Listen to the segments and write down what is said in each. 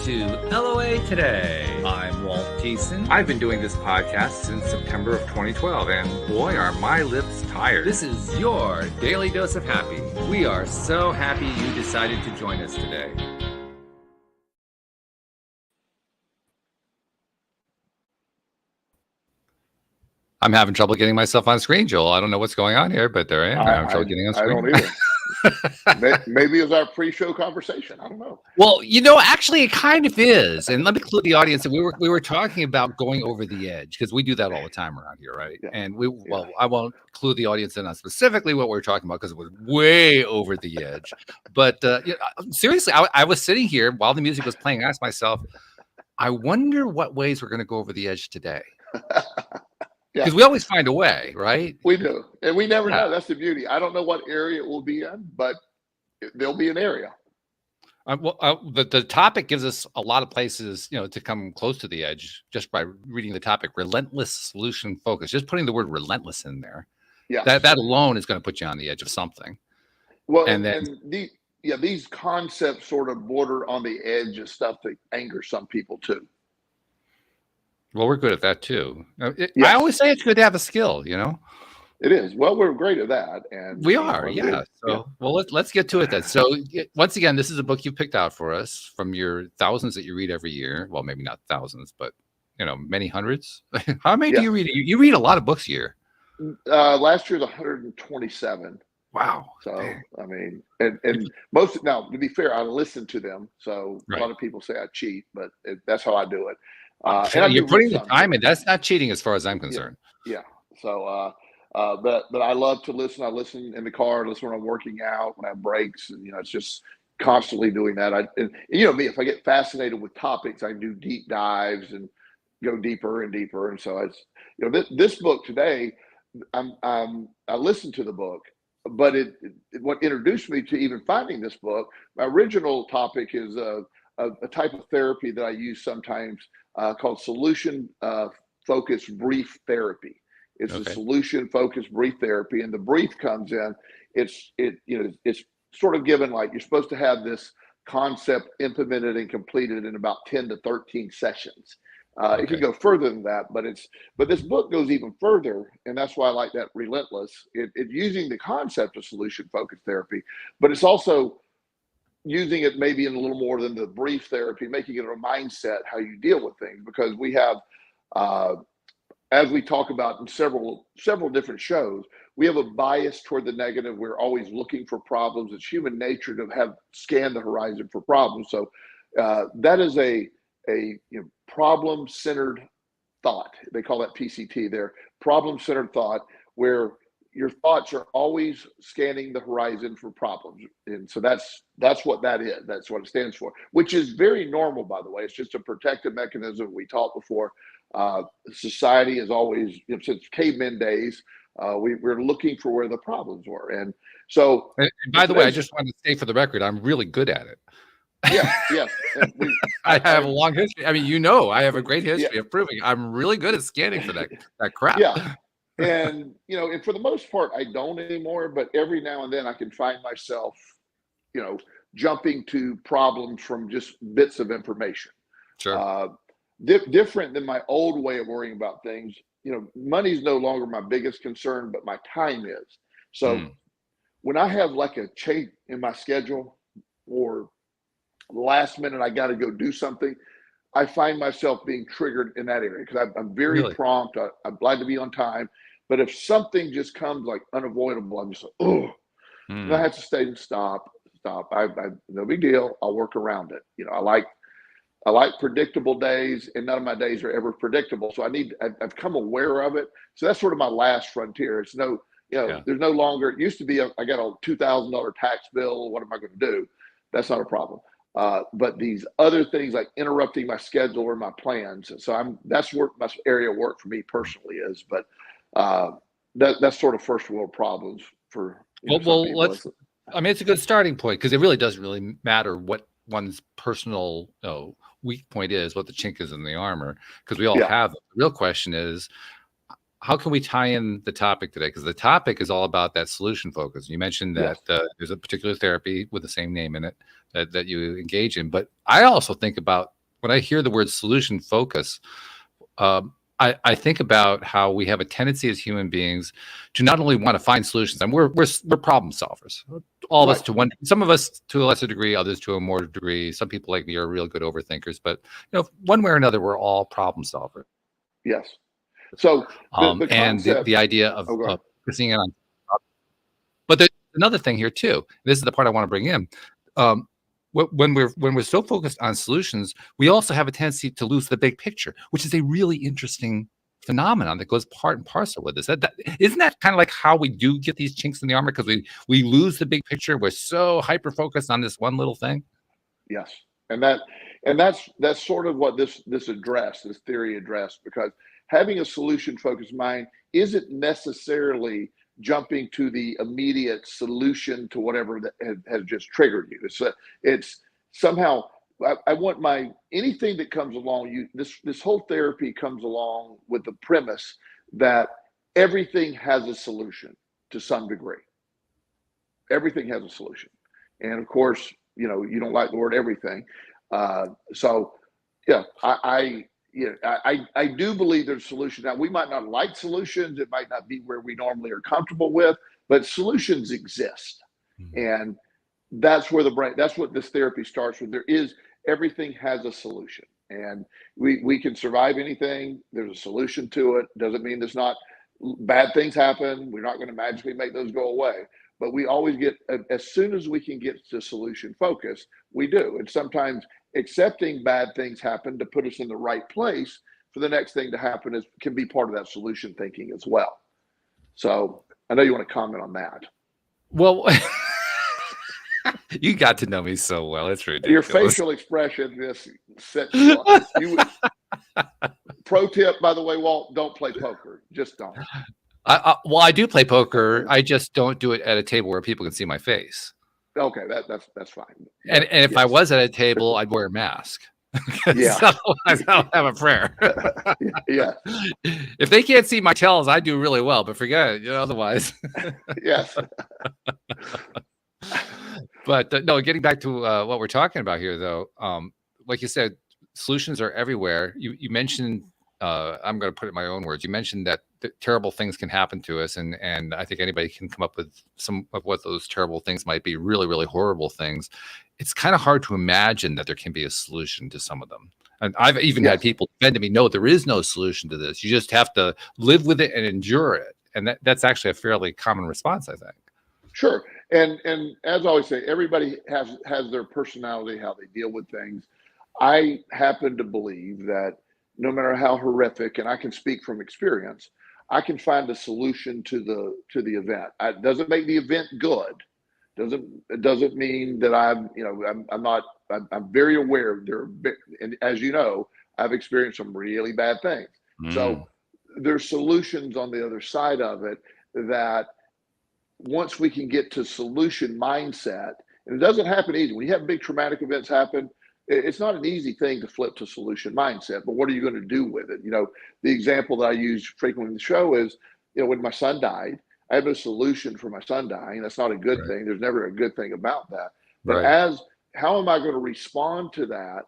to LOA Today. I'm Walt Thiessen. I've been doing this podcast since September of 2012, and boy, are my lips tired. This is your daily dose of happy. We are so happy you decided to join us today. I'm having trouble getting myself on screen, Joel. I don't know what's going on here, but there I am. I'm having trouble getting on screen. I don't either. Maybe it was our pre-show conversation. I don't know. Well, actually, it kind of is. And let me clue the audience that we were talking about going over the edge, because we do that all the time around here, right? Yeah. And I won't clue the audience in on specifically what we're talking about because it was way over the edge. But seriously, I was sitting here while the music was playing. I asked myself, I wonder what ways we're going to go over the edge today. Because we always find a way, right? We do. And we never know. That's the beauty. I don't know what area it will be in, but there'll be an area. The topic gives us a lot of places, to come close to the edge just by reading the topic. Relentless solution focus. Just putting the word relentless in there. Yeah. That alone is going to put you on the edge of something. Well, these concepts sort of border on the edge of stuff that angers some people too. Well, we're good at that too. I always say it's good to have a skill, It is. Well, we're great at that, and we are. Yeah. So, well, let's get to it then. So, once again, this is a book you picked out for us from your thousands that you read every year. Well, maybe not thousands, but many hundreds. How many do you read? You read a lot of books a year. Last year was 127. Wow. So, I mean, and most now, to be fair, I listen to them. So a lot of people say I cheat, but that's how I do it. And you're putting the time in. That's not cheating as far as I'm concerned. Yeah. So, but I love to listen. I listen in the car, listen when I'm working out, when I have breaks, and it's just constantly doing that. And me, if I get fascinated with topics, I do deep dives and go deeper and deeper. And so it's this book today. I listened to the book, but what introduced me to even finding this book. My original topic is a type of therapy that I use sometimes called solution-focused brief therapy. It's a solution-focused brief therapy, and the brief comes in. It's sort of given like you're supposed to have this concept implemented and completed in about 10 to 13 sessions. It can go further than that, but this book goes even further, and that's why I like that Relentless. It's using the concept of solution-focused therapy, but it's also using it maybe in a little more than the brief therapy, making it a mindset, how you deal with things, because we have, as we talk about in several different shows, we have a bias toward the negative. We're always looking for problems. It's human nature to scan the horizon for problems. So that is a problem-centered thought. They call that PCT there, problem-centered thought, where your thoughts are always scanning the horizon for problems. And so that's what that is. That's what it stands for, which is very normal, by the way. It's just a protective mechanism. We talked before. Society is always, since cavemen days, we're looking for where the problems were. And so, and by the way, I just want to say for the record, I'm really good at it. Yes. I have a long history. I mean, I have a great history of proving I'm really good at scanning for that crap. Yeah. And, and for the most part, I don't anymore, but every now and then I can find myself, jumping to problems from just bits of information. Sure. Different than my old way of worrying about things. Money's no longer my biggest concern, but my time is. So when I have like a change in my schedule or last minute, I got to go do something, I find myself being triggered in that area because I'm very prompt. I'm glad to be on time. But if something just comes like unavoidable, I'm just like, I have to stay and stop. No big deal. I'll work around it. I like predictable days, and none of my days are ever predictable. So I've come aware of it. So that's sort of my last frontier. It's there's no longer, it used to be, I got a $2,000 tax bill. What am I going to do? That's not a problem. But these other things like interrupting my schedule or my plans. So that's where my area of work for me personally is. But that's sort of first world problems for. It's a good starting point because it really doesn't really matter what one's personal weak point is, what the chink is in the armor, because we all have it. The real question is, how can we tie in the topic today? Because the topic is all about that solution focus. You mentioned that there's a particular therapy with the same name in it that you engage in, but I also think about when I hear the word solution focus, I think about how we have a tendency as human beings to not only want to find solutions, and we're problem solvers. All of us Right. to one, some of us to a lesser degree, others to a more degree. Some people like me are real good overthinkers, but one way or another, we're all problem solvers. Yes. So the And concept. the idea of Oh, go ahead. focusing in on, but there's another thing here too. This is the part I want to bring in. Um, when we're so focused on solutions, we also have a tendency to lose the big picture, which is a really interesting phenomenon that goes part and parcel with this. Isn't that kind of like how we do get these chinks in the armor, because we lose the big picture? We're so hyper focused on this one little thing. Yes, and that's sort of what this theory addressed, because having a solution focused mind isn't necessarily jumping to the immediate solution to whatever that has just triggered you. It's somehow I want anything that comes along. This whole therapy comes along with the premise that everything has a solution to some degree. Everything has a solution, and of course, you don't like the word everything. So yeah, I do believe there's a solution. Now, we might not like solutions. It might not be where we normally are comfortable with, but solutions exist. Mm-hmm. And that's where that's what this therapy starts with. Everything has a solution, and we can survive anything. There's a solution to it. Doesn't mean there's not bad things happen. We're not going to magically make those go away. But we always get, as soon as we can get to solution focus, we do. And sometimes accepting bad things happen to put us in the right place for the next thing to happen can be part of that solution thinking as well. So I know you want to comment on that. Well, you got to know me so well. It's ridiculous. Your facial expression, this sets you pro tip, by the way, Walt, don't play poker. Just don't. Well, I do play poker. I just don't do it at a table where people can see my face. Okay, that's fine. And if I was at a table, I'd wear a mask. Yeah. Otherwise, I don't have a prayer. Yeah. If they can't see my tells, I do really well. But forget it. Otherwise. Yes. But no, getting back to what we're talking about here, though, like you said, solutions are everywhere. You mentioned. I'm going to put it in my own words. You mentioned that terrible things can happen to us, and I think anybody can come up with some of what those terrible things might be. Really, really horrible things. It's kind of hard to imagine that there can be a solution to some of them. And I've even had people defend to me, no, there is no solution to this. You just have to live with it and endure it. And that's actually a fairly common response, I think. Sure. And as I always say, everybody has their personality, how they deal with things. I happen to believe that no matter how horrific, and I can speak from experience, I can find a solution to the event. It doesn't make the event good. It doesn't mean that I'm very aware and as you know, I've experienced some really bad things. So there's solutions on the other side of it that once we can get to solution mindset, and it doesn't happen easy. When you have big traumatic events happen, it's not an easy thing to flip to solution mindset, but what are you going to do with it? The example that I use frequently in the show is, when my son died, I have no solution for my son dying. That's not a good thing. There's never a good thing about that. But how am I going to respond to that?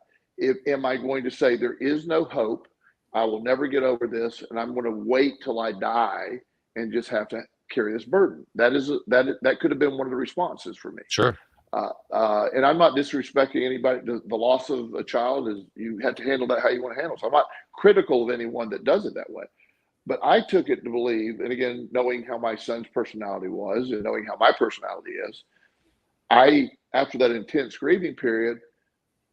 Am I going to say there is no hope? I will never get over this, and I'm going to wait till I die and just have to carry this burden? That could have been one of the responses for me. Sure. And I'm not disrespecting anybody. The loss of a child is, you have to handle that how you want to handle it. So I'm not critical of anyone that does it that way. But I took it to believe, and again, knowing how my son's personality was and knowing how my personality is, after that intense grieving period,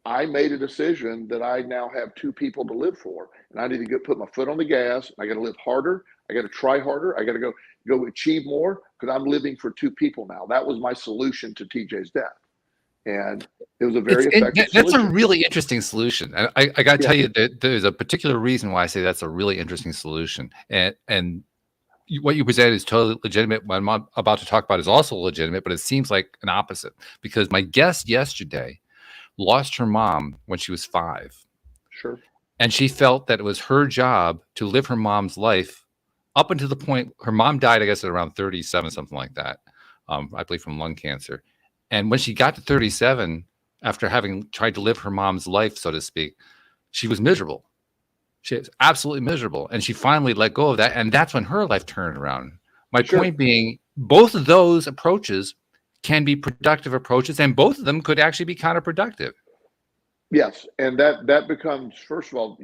I made a decision that I now have two people to live for, and I need to put my foot on the gas. I got to live harder. I got to try harder. I got to go achieve more, because I'm living for two people now. That was my solution to TJ's death. And it was a very effective That's solution. a really interesting solution. And I got to tell you that there's a particular reason why I say that's a really interesting solution. And what you present is totally legitimate. What I'm about to talk about is also legitimate, but it seems like an opposite, because my guest yesterday lost her mom when she was 5. Sure. And she felt that it was her job to live her mom's life up until the point her mom died, I guess, at around 37, something like that. I believe from lung cancer. And when she got to 37, after having tried to live her mom's life, so to speak, she was miserable. She was absolutely miserable. And she finally let go of that. And that's when her life turned around. My point being, both of those approaches can be productive approaches, and both of them could actually be counterproductive. Yes. And that becomes, first of all,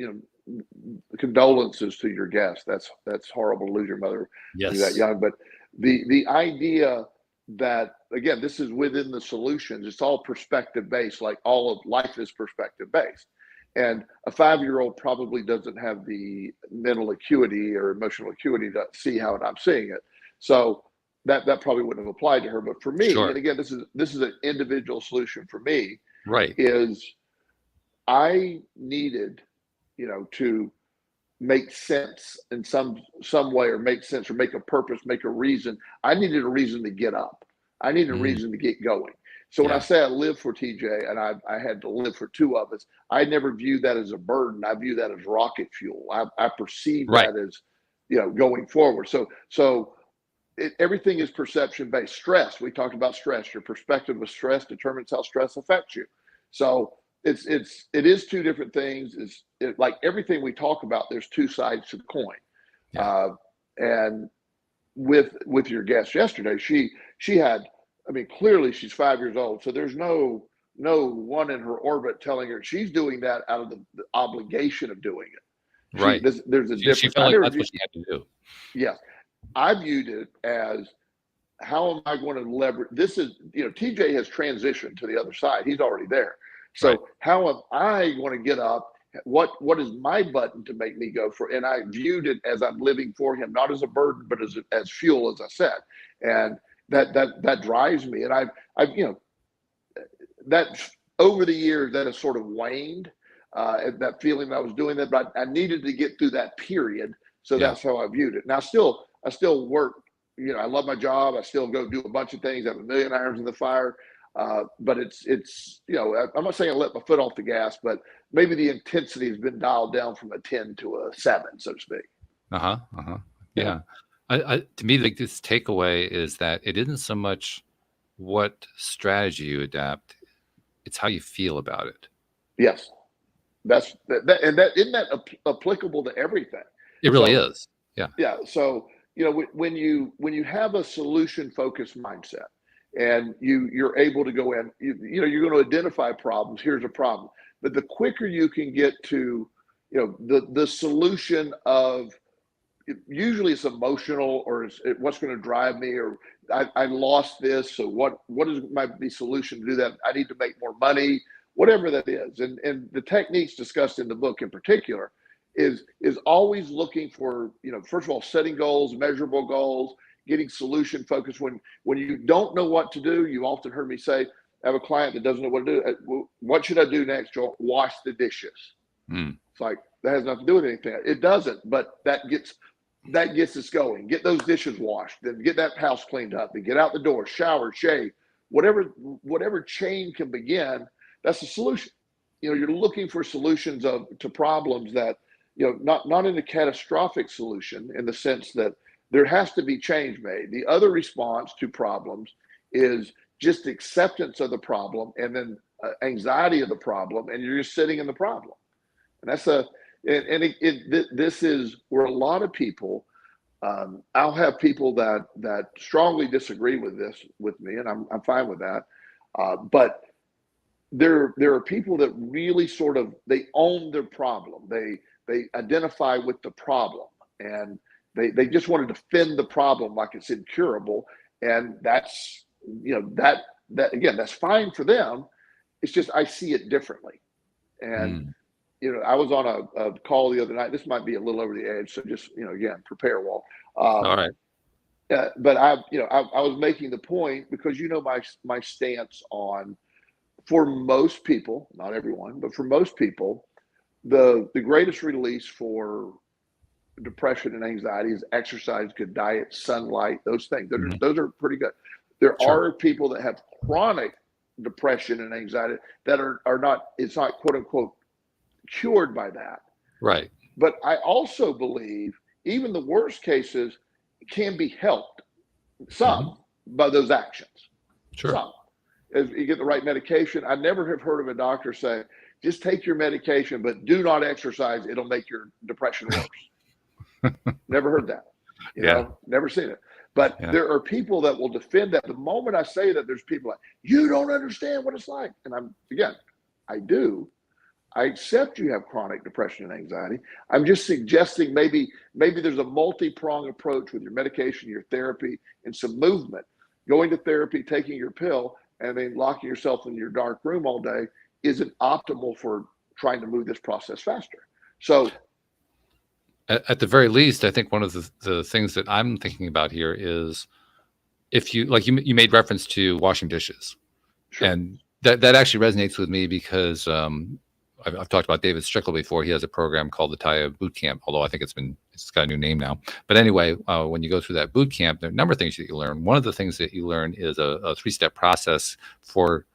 condolences to your guest. That's horrible to lose your mother when you're that young. But the idea that, again, this is within the solutions. It's all perspective based, like all of life is perspective based. And a 5-year-old probably doesn't have the mental acuity or emotional acuity to see how I'm seeing it. So that probably wouldn't have applied to her. But for me, and again, this is an individual solution for me. Right. Is I needed, to make sense in some way, or make sense, or make a purpose, make a reason. I needed a reason to get up. I needed a reason to get going. So when I say I live for TJ, and I had to live for two of us, I never viewed that as a burden. I view that as rocket fuel. I perceive that as, going forward. So everything is perception based. Stress. We talked about stress. Your perspective of stress determines how stress affects you. So it is two different things. Like everything we talk about, there's two sides to the coin. And with your guest yesterday, she had, clearly she's 5 years old. So there's no one in her orbit telling her she's doing that out of the obligation of doing it. Right. There's a difference. She felt like that's what she had to do. Yes. I viewed it as, how am I going to leverage? This is, TJ has transitioned to the other side. He's already there. So how am I going to get up? What is my button to make me go for? And I viewed it as I'm living for him, not as a burden, but as fuel, as I said. And that drives me. And I've that over the years that has sort of waned, that feeling that I was doing that, but I needed to get through that period. So that's how I viewed it. And I still work, I love my job. I still go do a bunch of things. I have a million irons in the fire. But it's I'm not saying I let my foot off the gas, but maybe the intensity has been dialed down from a 10 to a 7, so to speak. Yeah. To me, like, this takeaway is that it isn't so much what strategy you adapt, it's how you feel about it. Yes. That's that, and that isn't that applicable to everything. It really is. Yeah. So, when you have a solution focused mindset, and you're able to go in, you're going to identify problems. Here's a problem. But the quicker you can get to, the solution of, usually it's emotional, or what's going to drive me, or I lost this. So what is the solution to do that? I need to make more money, whatever that is. And the techniques discussed in the book in particular is always looking for, first of all, setting goals, measurable goals, getting solution focused. When you don't know what to do, you often heard me say, I have a client that doesn't know what to do. What should I do next, Joel? Wash the dishes. It's like, that has nothing to do with anything. It doesn't, but that gets us going. Get those dishes washed, then get that house cleaned up, then get out the door, shower, shave, whatever chain can begin. That's the solution. You're looking for solutions to problems that, not in a catastrophic solution, in the sense that there has to be change made. The other response to problems is just acceptance of the problem, and then anxiety of the problem, and you're just sitting in the problem. And that's this is where a lot of people, I'll have people that strongly disagree with me, and I'm fine with that. But there are people that really sort of, they own their problem. They identify with the problem, and they just want to defend the problem like it's incurable. And that's, that again, that's fine for them. It's just, I see it differently. And, I was on a call the other night. This might be a little over the edge, so just, again, prepare, Walt. All right. But I was making the point, because, my stance on, for most people, not everyone, but for most people, the greatest release for depression and anxiety is exercise, good diet, sunlight, those things. Those are pretty good. There are people that have chronic depression and anxiety that are not, it's not quote unquote cured by that. Right. But I also believe even the worst cases can be helped some by those actions. Some. as you get the right medication. I never have heard of a doctor say, just take your medication, but do not exercise. It'll make your depression worse. Never heard that. You know, never seen it. But there are people that will defend that. The moment I say that, there's people like, you don't understand what it's like. And I do. I accept you have chronic depression and anxiety. I'm just suggesting maybe there's a multi-pronged approach with your medication, your therapy, and some movement. Going to therapy, taking your pill, and then locking yourself in your dark room all day isn't optimal for trying to move this process faster. So at the very least, I think one of the things that I'm thinking about here is if you you made reference to washing dishes. Sure. And that actually resonates with me because I've talked about David Strickle before. He has a program called the Taya Boot Camp, although I think it's got a new name now. But anyway, when you go through that boot camp, there are a number of things that you learn. One of the things that you learn is a 3-step process for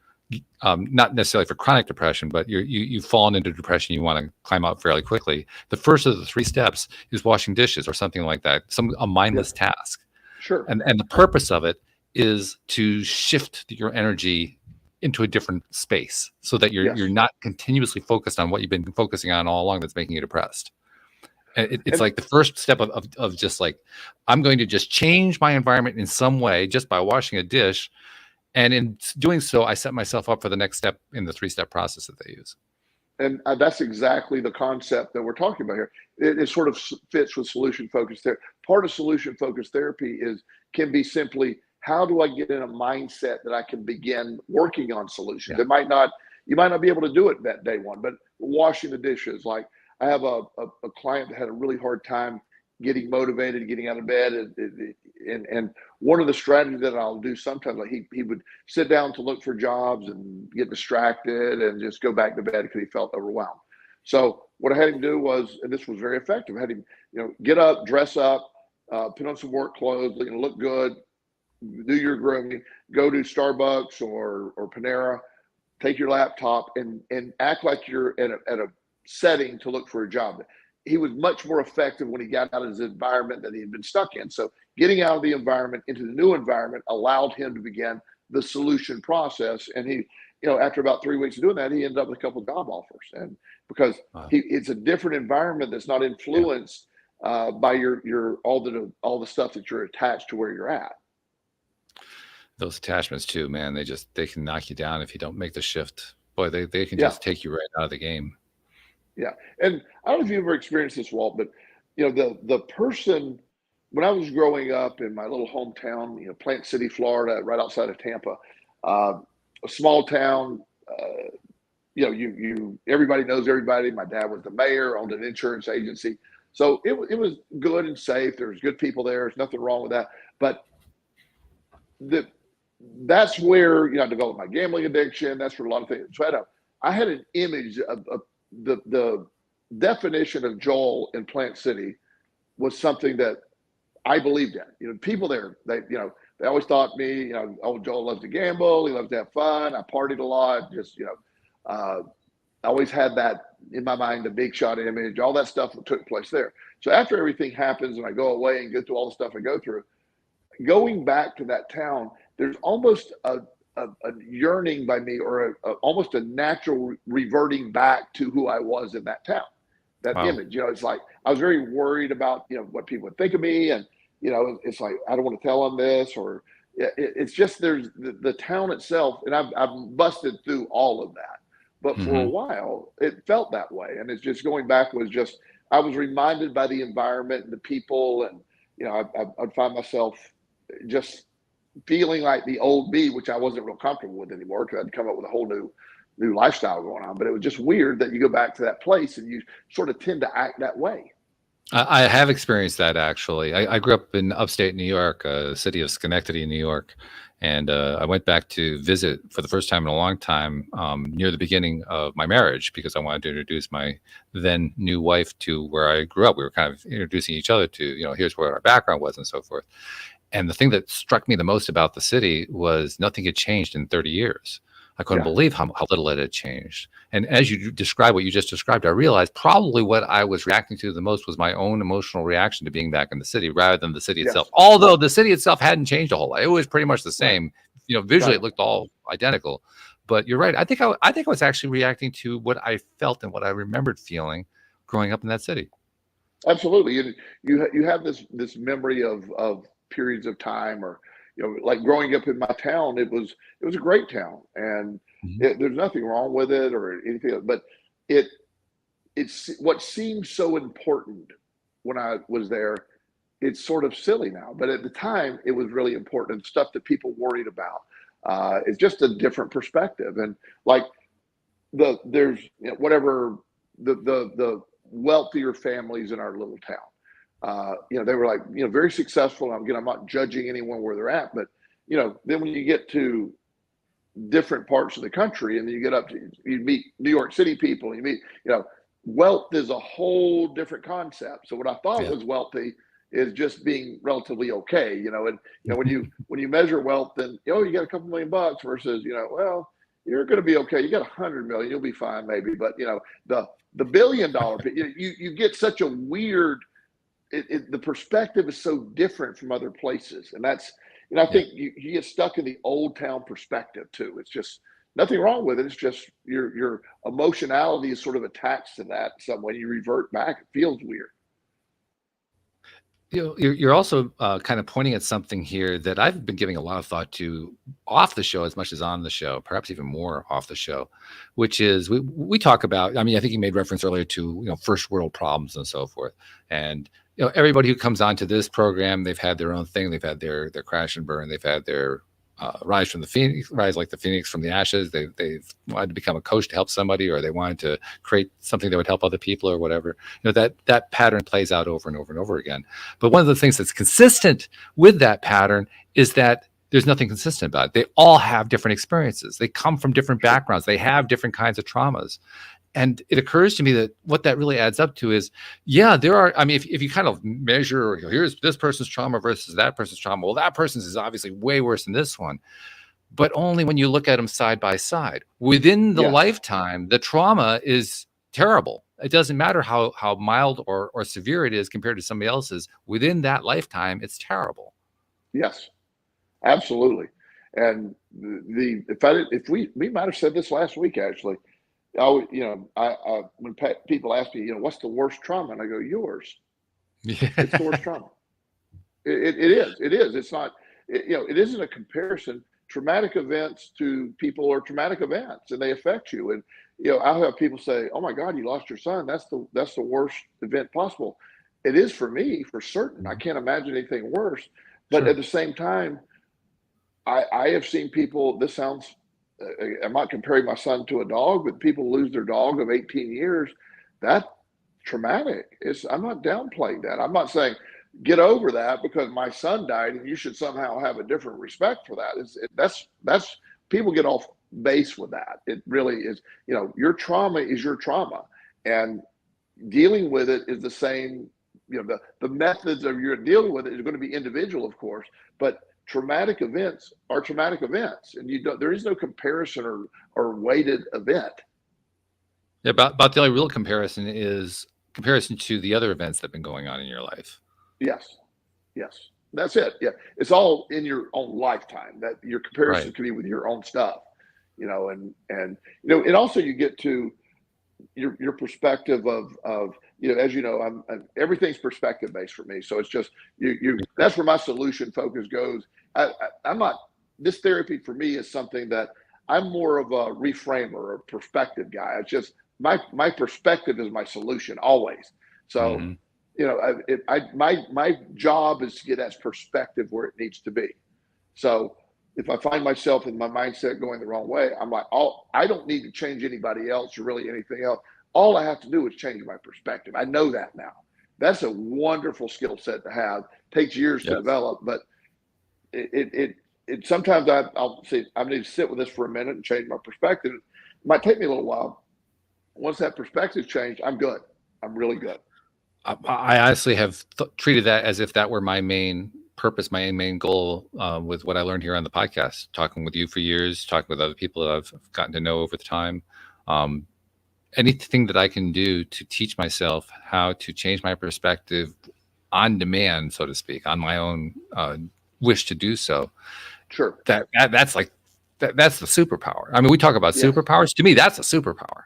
not necessarily for chronic depression, but you've fallen into depression. You want to climb out fairly quickly. The first of the 3 steps is washing dishes or something like that, a mindless task. Sure. And the purpose of it is to shift your energy into a different space so that you're not continuously focused on what you've been focusing on all along that's making you depressed. And it's like the first step of just like, I'm going to just change my environment in some way just by washing a dish. And in doing so, I set myself up for the next step in the 3-step process that they use. And that's exactly the concept that we're talking about here. It sort of fits with solution-focused therapy. Part of solution-focused therapy can be simply, how do I get in a mindset that I can begin working on solutions? You might not be able to do it that day one, but washing the dishes. Like I have a client that had a really hard time getting motivated, getting out of bed. And one of the strategies that I'll do sometimes, like he would sit down to look for jobs and get distracted and just go back to bed because he felt overwhelmed. So what I had him do was, and this was very effective, I had him, get up, dress up, put on some work clothes, look good, do your grooming, go to Starbucks or Panera, take your laptop and act like you're at a setting to look for a job. He was much more effective when he got out of his environment that he had been stuck in. So getting out of the environment into the new environment allowed him to begin the solution process. And he, after about 3 weeks of doing that, he ended up with a couple of job offers. And because it's a different environment that's not influenced by your all the stuff that you're attached to where you're at. Those attachments too, man, they can knock you down if you don't make the shift. Boy, they can just take you right out of the game. Yeah. And I don't know if you've ever experienced this, Walt, but the person, when I was growing up in my little hometown, Plant City, Florida, right outside of Tampa, a small town, everybody knows everybody. My dad was the mayor, owned an insurance agency. So it was good and safe. There was good people there. There's nothing wrong with that. But that's where I developed my gambling addiction. That's where a lot of things. So I had an image of the definition of Joel in Plant City was something that I believed in. People there, they always thought me, Joel loves to gamble. He loves to have fun. I partied a lot. Just, I always had that in my mind, the big shot image, all that stuff that took place there. So after everything happens and I go away and go through all the stuff I go through, going back to that town, there's almost a yearning by me, or almost a natural reverting back to who I was in that town, that image. It's like I was very worried about what people would think of me, and it's like I don't want to tell them this, or it's just there's the town itself, and I've busted through all of that, but for a while it felt that way, and it's just going back was just I was reminded by the environment and the people, and I'd find myself just feeling like the old me, which I wasn't real comfortable with anymore because I'd come up with a whole new lifestyle going on. But it was just weird that you go back to that place and you sort of tend to act that way. I have experienced that, actually. I grew up in upstate New York, city of Schenectady, New York. And I went back to visit for the first time in a long time near the beginning of my marriage because I wanted to introduce my then new wife to where I grew up. We were kind of introducing each other to, here's where our background was and so forth. And the thing that struck me the most about the city was nothing had changed in 30 years. I couldn't believe how little it had changed. And as you describe what you just described, I realized probably what I was reacting to the most was my own emotional reaction to being back in the city rather than the city itself. Although the city itself hadn't changed a whole lot. It was pretty much the same. Visually it looked all identical. But you're right. I think I was actually reacting to what I felt and what I remembered feeling growing up in that city. Absolutely. And you have this memory of periods of time, or like growing up in my town, it was a great town, and Mhm. there's nothing wrong with it or anything, but it it's what seemed so important when I was there. It's sort of silly now, but at the time it was really important and stuff that people worried about. It's just a different perspective, and like there's whatever the wealthier families in our little town. They were like very successful. Again, I'm not judging anyone where they're at, but then when you get to different parts of the country, and then you get up to you meet New York City people, and you meet wealth is a whole different concept. So what I thought Yeah. was wealthy is just being relatively okay, and when you measure wealth, then you got a couple $1,000,000 versus well, you're going to be okay. You got 100 million, you'll be fine maybe, but the $1 billion, you get such a weird. The perspective is so different from other places, and I Yeah. think you get stuck in the old town perspective too. It's just nothing wrong with it. It's just your emotionality is sort of attached to that. So when you revert back, it feels weird. You're also kind of pointing at something here that I've been giving a lot of thought to off the show as much as on the show, perhaps even more off the show, which is we talk about. I mean, I think you made reference earlier to first world problems and so forth, and everybody who comes onto this program, they've had their own thing. They've had their crash and burn. They've had their rise like the phoenix from the ashes. They've wanted to become a coach to help somebody, or they wanted to create something that would help other people, or whatever. That pattern plays out over and over and over again. But one of the things that's consistent with that pattern is that there's nothing consistent about it. They all have different experiences. They come from different backgrounds. They have different kinds of traumas. And it occurs to me that what that really adds up to is, there are, I mean, if you kind of measure, here's this person's trauma versus that person's trauma, well, that person's is obviously way worse than this one, but only when you look at them side by side. Within the Yes. lifetime, the trauma is terrible. It doesn't matter how mild or severe it is compared to somebody else's. Within that lifetime, it's terrible. Yes, absolutely. And if we might have said this last week actually. I when people ask me, what's the worst trauma, and I go, yours. It's the worst trauma. It is. It is. It's not. It isn't a comparison. Traumatic events to people are traumatic events, and they affect you. And I'll have people say, "Oh my God, you lost your son. That's the worst event possible." It is for me, for certain. I can't imagine anything worse. But Sure. at the same time, I have seen people. This sounds. I'm not comparing my son to a dog, but people lose their dog of 18 years. That's traumatic. I'm not downplaying that. I'm not saying get over that because my son died and you should somehow have a different respect for that. That's people get off base with that. It really is. Your trauma is your trauma, and dealing with it is the same. The methods of your dealing with it is going to be individual, of course, but traumatic events are traumatic events, and there is no comparison or weighted event. Yeah, about the only real comparison is comparison to the other events that have been going on in your life. Yes, yes, that's it. Yeah, it's all in your own lifetime. That your comparison Right. can be with your own stuff, and also you get to your perspective of as you know, everything's perspective based for me. So it's just that's where my solution focus goes. I'm not. This therapy for me is something that I'm more of a reframer, a perspective guy. It's just my perspective is my solution always. So Mm-hmm. my job is to get that perspective where it needs to be. So if I find myself in my mindset going the wrong way, I'm like, I don't need to change anybody else or really anything else. All I have to do is change my perspective. I know that now. That's a wonderful skill set to have. Takes years to Yes. develop, but it sometimes I'll say I need to sit with this for a minute and change my perspective. It might take me a little while. Once that perspective's changed, I'm good. I'm really good. I honestly have treated that as if that were my main purpose, my main goal with what I learned here on the podcast, talking with you for years, talking with other people that I've gotten to know over the time. Anything that I can do to teach myself how to change my perspective on demand, so to speak, on my own wish to do so. Sure. That's like that's the superpower. I mean, we talk about Yeah. superpowers. To me, that's a superpower.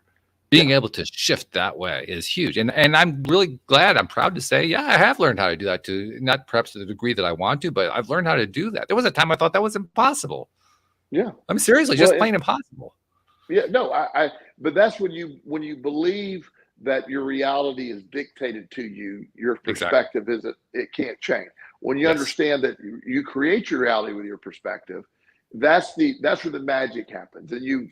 Being able to shift that way is huge. And I'm really glad, I'm proud to say, yeah, I have learned how to do that too. Not perhaps to the degree that I want to, but I've learned how to do that. There was a time I thought that was impossible. Yeah. I'm seriously Well, just plain impossible. Yeah, no, but that's when you believe that your reality is dictated to you, your Exactly. perspective isn't, it can't change. When you Yes. understand that you create your reality with your perspective, that's where the magic happens. And you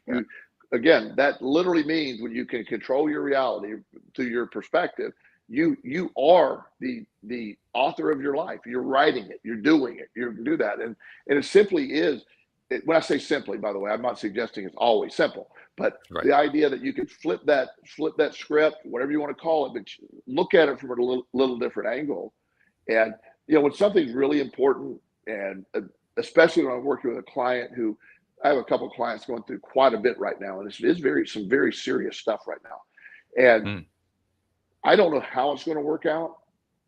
again, that literally means when you can control your reality through your perspective, you are the author of your life. You're writing it, you're doing it, you do that. And it simply is, when I say simply, by the way, I'm not suggesting it's always simple, but Right. the idea that you can flip that script, whatever you want to call it, but look at it from a little different angle. And when something's really important, and especially when I'm working with a client who, I have a couple of clients going through quite a bit right now, and it's some very serious stuff right now. And I don't know how it's going to work out,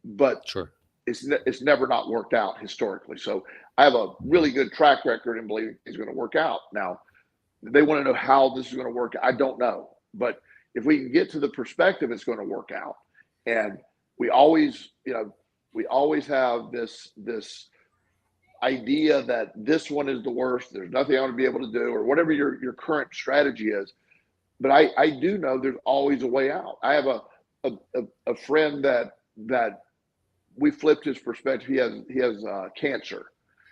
but Sure. it's never not worked out historically. So I have a really good track record in believing it's going to work out. Now, they want to know how this is going to work. I don't know, but if we can get to the perspective, it's going to work out. And we always have this idea that this one is the worst. There's nothing I'm going to be able to do, or whatever your current strategy is. But I do know there's always a way out. I have a friend that we flipped his perspective. He has cancer,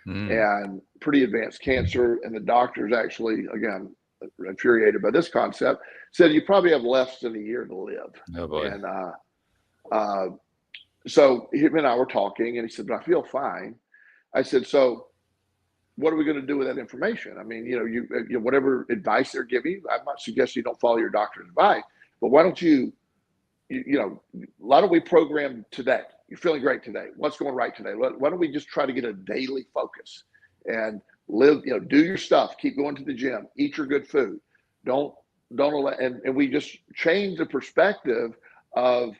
and pretty advanced cancer. And the doctors actually, again, infuriated by this concept, said you probably have less than a year to live. Oh boy. And so him and I were talking, and he said, "But I feel fine." I said, "So what are we going to do with that information? I mean, you whatever advice they're giving you, I'm not suggesting you don't follow your doctor's advice, but why don't why don't we program today? You're feeling great today. What's going right today? Why don't we just try to get a daily focus and live, do your stuff, keep going to the gym, eat your good food. Don't and we just change the perspective of,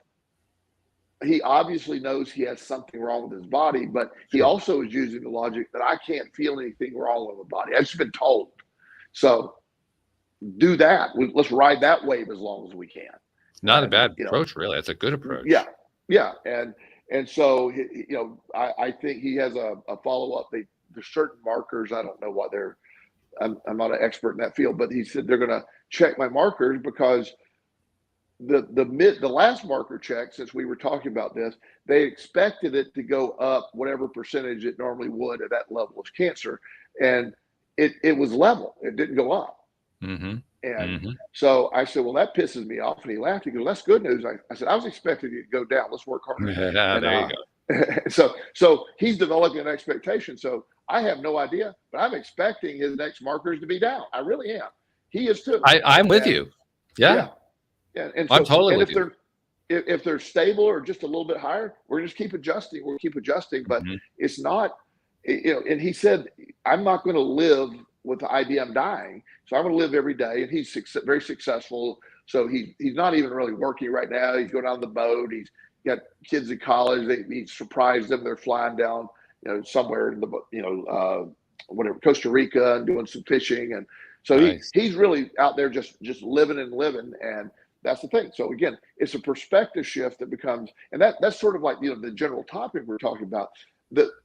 he obviously knows he has something wrong with his body, but he also is using the logic that I can't feel anything wrong with my body. I've just been told. So do that. Let's ride that wave as long as we can." Not a bad approach, really. That's a good approach. Yeah. And so, I think he has a follow-up. There's certain markers. I don't know what I'm not an expert in that field, but he said they're going to check my markers because the last marker check, since we were talking about this, they expected it to go up whatever percentage it normally would at that level of cancer. And it was level. It didn't go up. And so I said, "Well, that pisses me off." And he laughed. He goes, "That's good news." I said, "I was expecting it to go down. Let's work harder." There you go. So he's developing an expectation. So I have no idea, but I'm expecting his next markers to be down. I really am. He is too. I'm with you. Yeah. And I'm totally with you. If they're stable or just a little bit higher, we're just keep adjusting. We'll keep adjusting, but it's not, and he said, "I'm not going to live with the idea I'm dying. So I'm going to live every day." And he's very successful. So he's not even really working right now. He's going on the boat. He's got kids in college. He surprised them. They're flying down, somewhere in the, whatever, Costa Rica, and doing some fishing. And so nice. he's really out there just living and living. And that's the thing. So again, it's a perspective shift that becomes, and that's sort of like, the general topic we're talking about.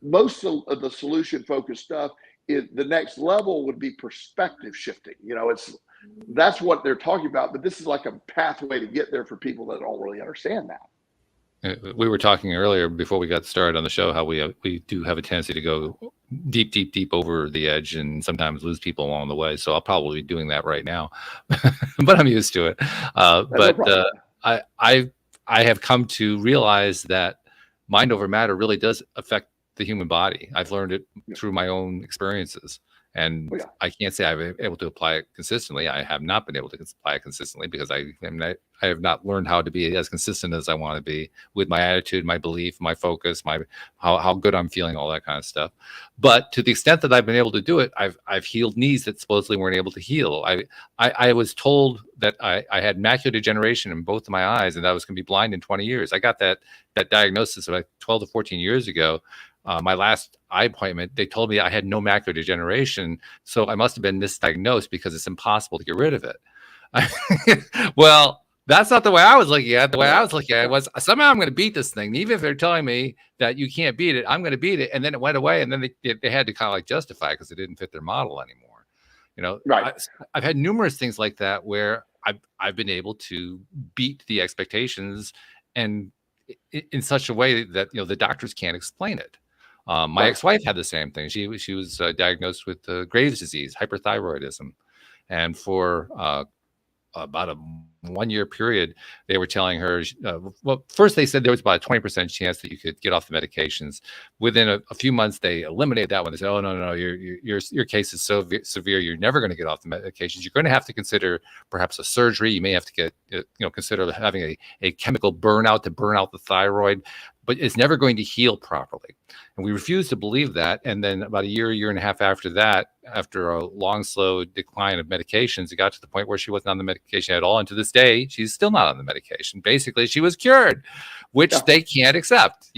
Most of the solution focused stuff, the next level would be perspective shifting. That's what they're talking about, but this is like a pathway to get there for people that don't really understand that. We were talking earlier before we got started on the show how we do have a tendency to go deep over the edge and sometimes lose people along the way. So I'll probably be doing that right now, but I'm used to it. I have come to realize that mind over matter really does affect the human body. I've learned it through my own experiences, and I can't say I've been able to apply it consistently. I have not been able to apply it consistently because I have not learned how to be as consistent as I want to be with my attitude, my belief, my focus, how good I'm feeling, all that kind of stuff. But to the extent that I've been able to do it, I've healed knees that supposedly weren't able to heal. I was told that I had macular degeneration in both of my eyes and that I was going to be blind in 20 years. I got that diagnosis about 12 to 14 years ago. My last eye appointment, they told me I had no macular degeneration, so I must have been misdiagnosed because it's impossible to get rid of it. Well, that's not the way I was looking at it. The way I was looking at it was somehow I'm going to beat this thing. Even if they're telling me that you can't beat it, I'm going to beat it. And then it went away, and then they had to kind of like justify it because it didn't fit their model anymore. You know, Right. I've had numerous things like that where I've been able to beat the expectations, and in such a way that, you know, the doctors can't explain it. My Right. ex-wife had the same thing. She was diagnosed with Graves' disease, hyperthyroidism, and for about a 1 year period, they were telling her, well, first they said there was about a 20% chance that you could get off the medications. Within a few months, they eliminated that one. They said, oh, no, your case is so severe, you're never going to get off the medications. You're going to have to consider perhaps a surgery. You may have to get, consider having a chemical burnout to burn out the thyroid, but it's never going to heal properly. And we refused to believe that. And then about a year and a half after that, after a long, slow decline of medications, it got to the point where she wasn't on the medication at all. And to this day, she's still not on the medication. Basically, she was cured, which they can't accept,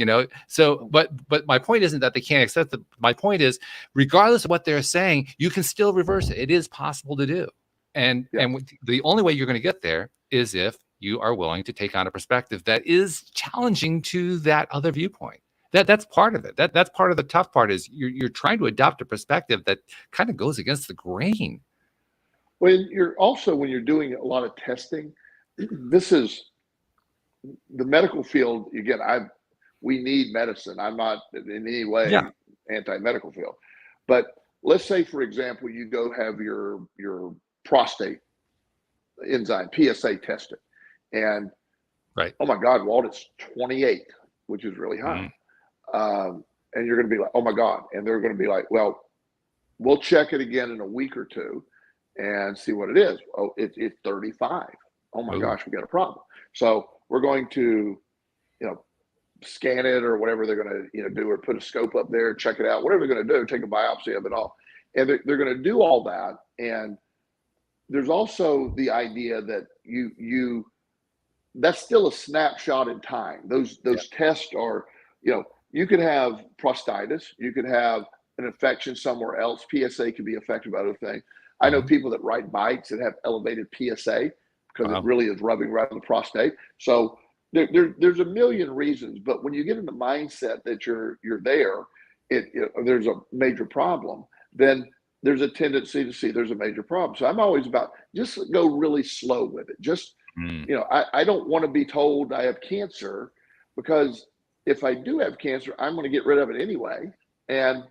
So, but my point isn't that they can't accept it. My point is, regardless of what they're saying, you can still reverse it. It is possible to do. And the only way you're going to get there is if you are willing to take on a perspective that is challenging to that other viewpoint. That's part of it. That's part of the tough part is you're trying to adopt a perspective that kind of goes against the grain. When you're doing a lot of testing, this is the medical field. Again, we need medicine. I'm not in any way anti-medical field, but let's say, for example, you go have your prostate enzyme PSA tested, and oh my God, Walt, it's 28, which is really high. And you're going to be like, oh my God. And they're going to be like, well, we'll check it again in a week or two and see what it is. Oh, it's 35. Oh my gosh, we got a problem. So we're going to, scan it or whatever they're going to, do, or put a scope up there, check it out, whatever they're going to do, take a biopsy of it all. And they're going to do all that. And there's also the idea that that's still a snapshot in time. Those tests are, you could have prostatitis, you could have an infection somewhere else. PSA could be affected by other things. I know people that ride bikes that have elevated PSA because it really is rubbing right on the prostate. So there's a million reasons, but when you get in the mindset that you're there, there's a major problem, then there's a tendency to see there's a major problem. So I'm always about just go really slow with it. Just, I don't want to be told I have cancer, because if I do have cancer, I'm going to get rid of it anyway. And,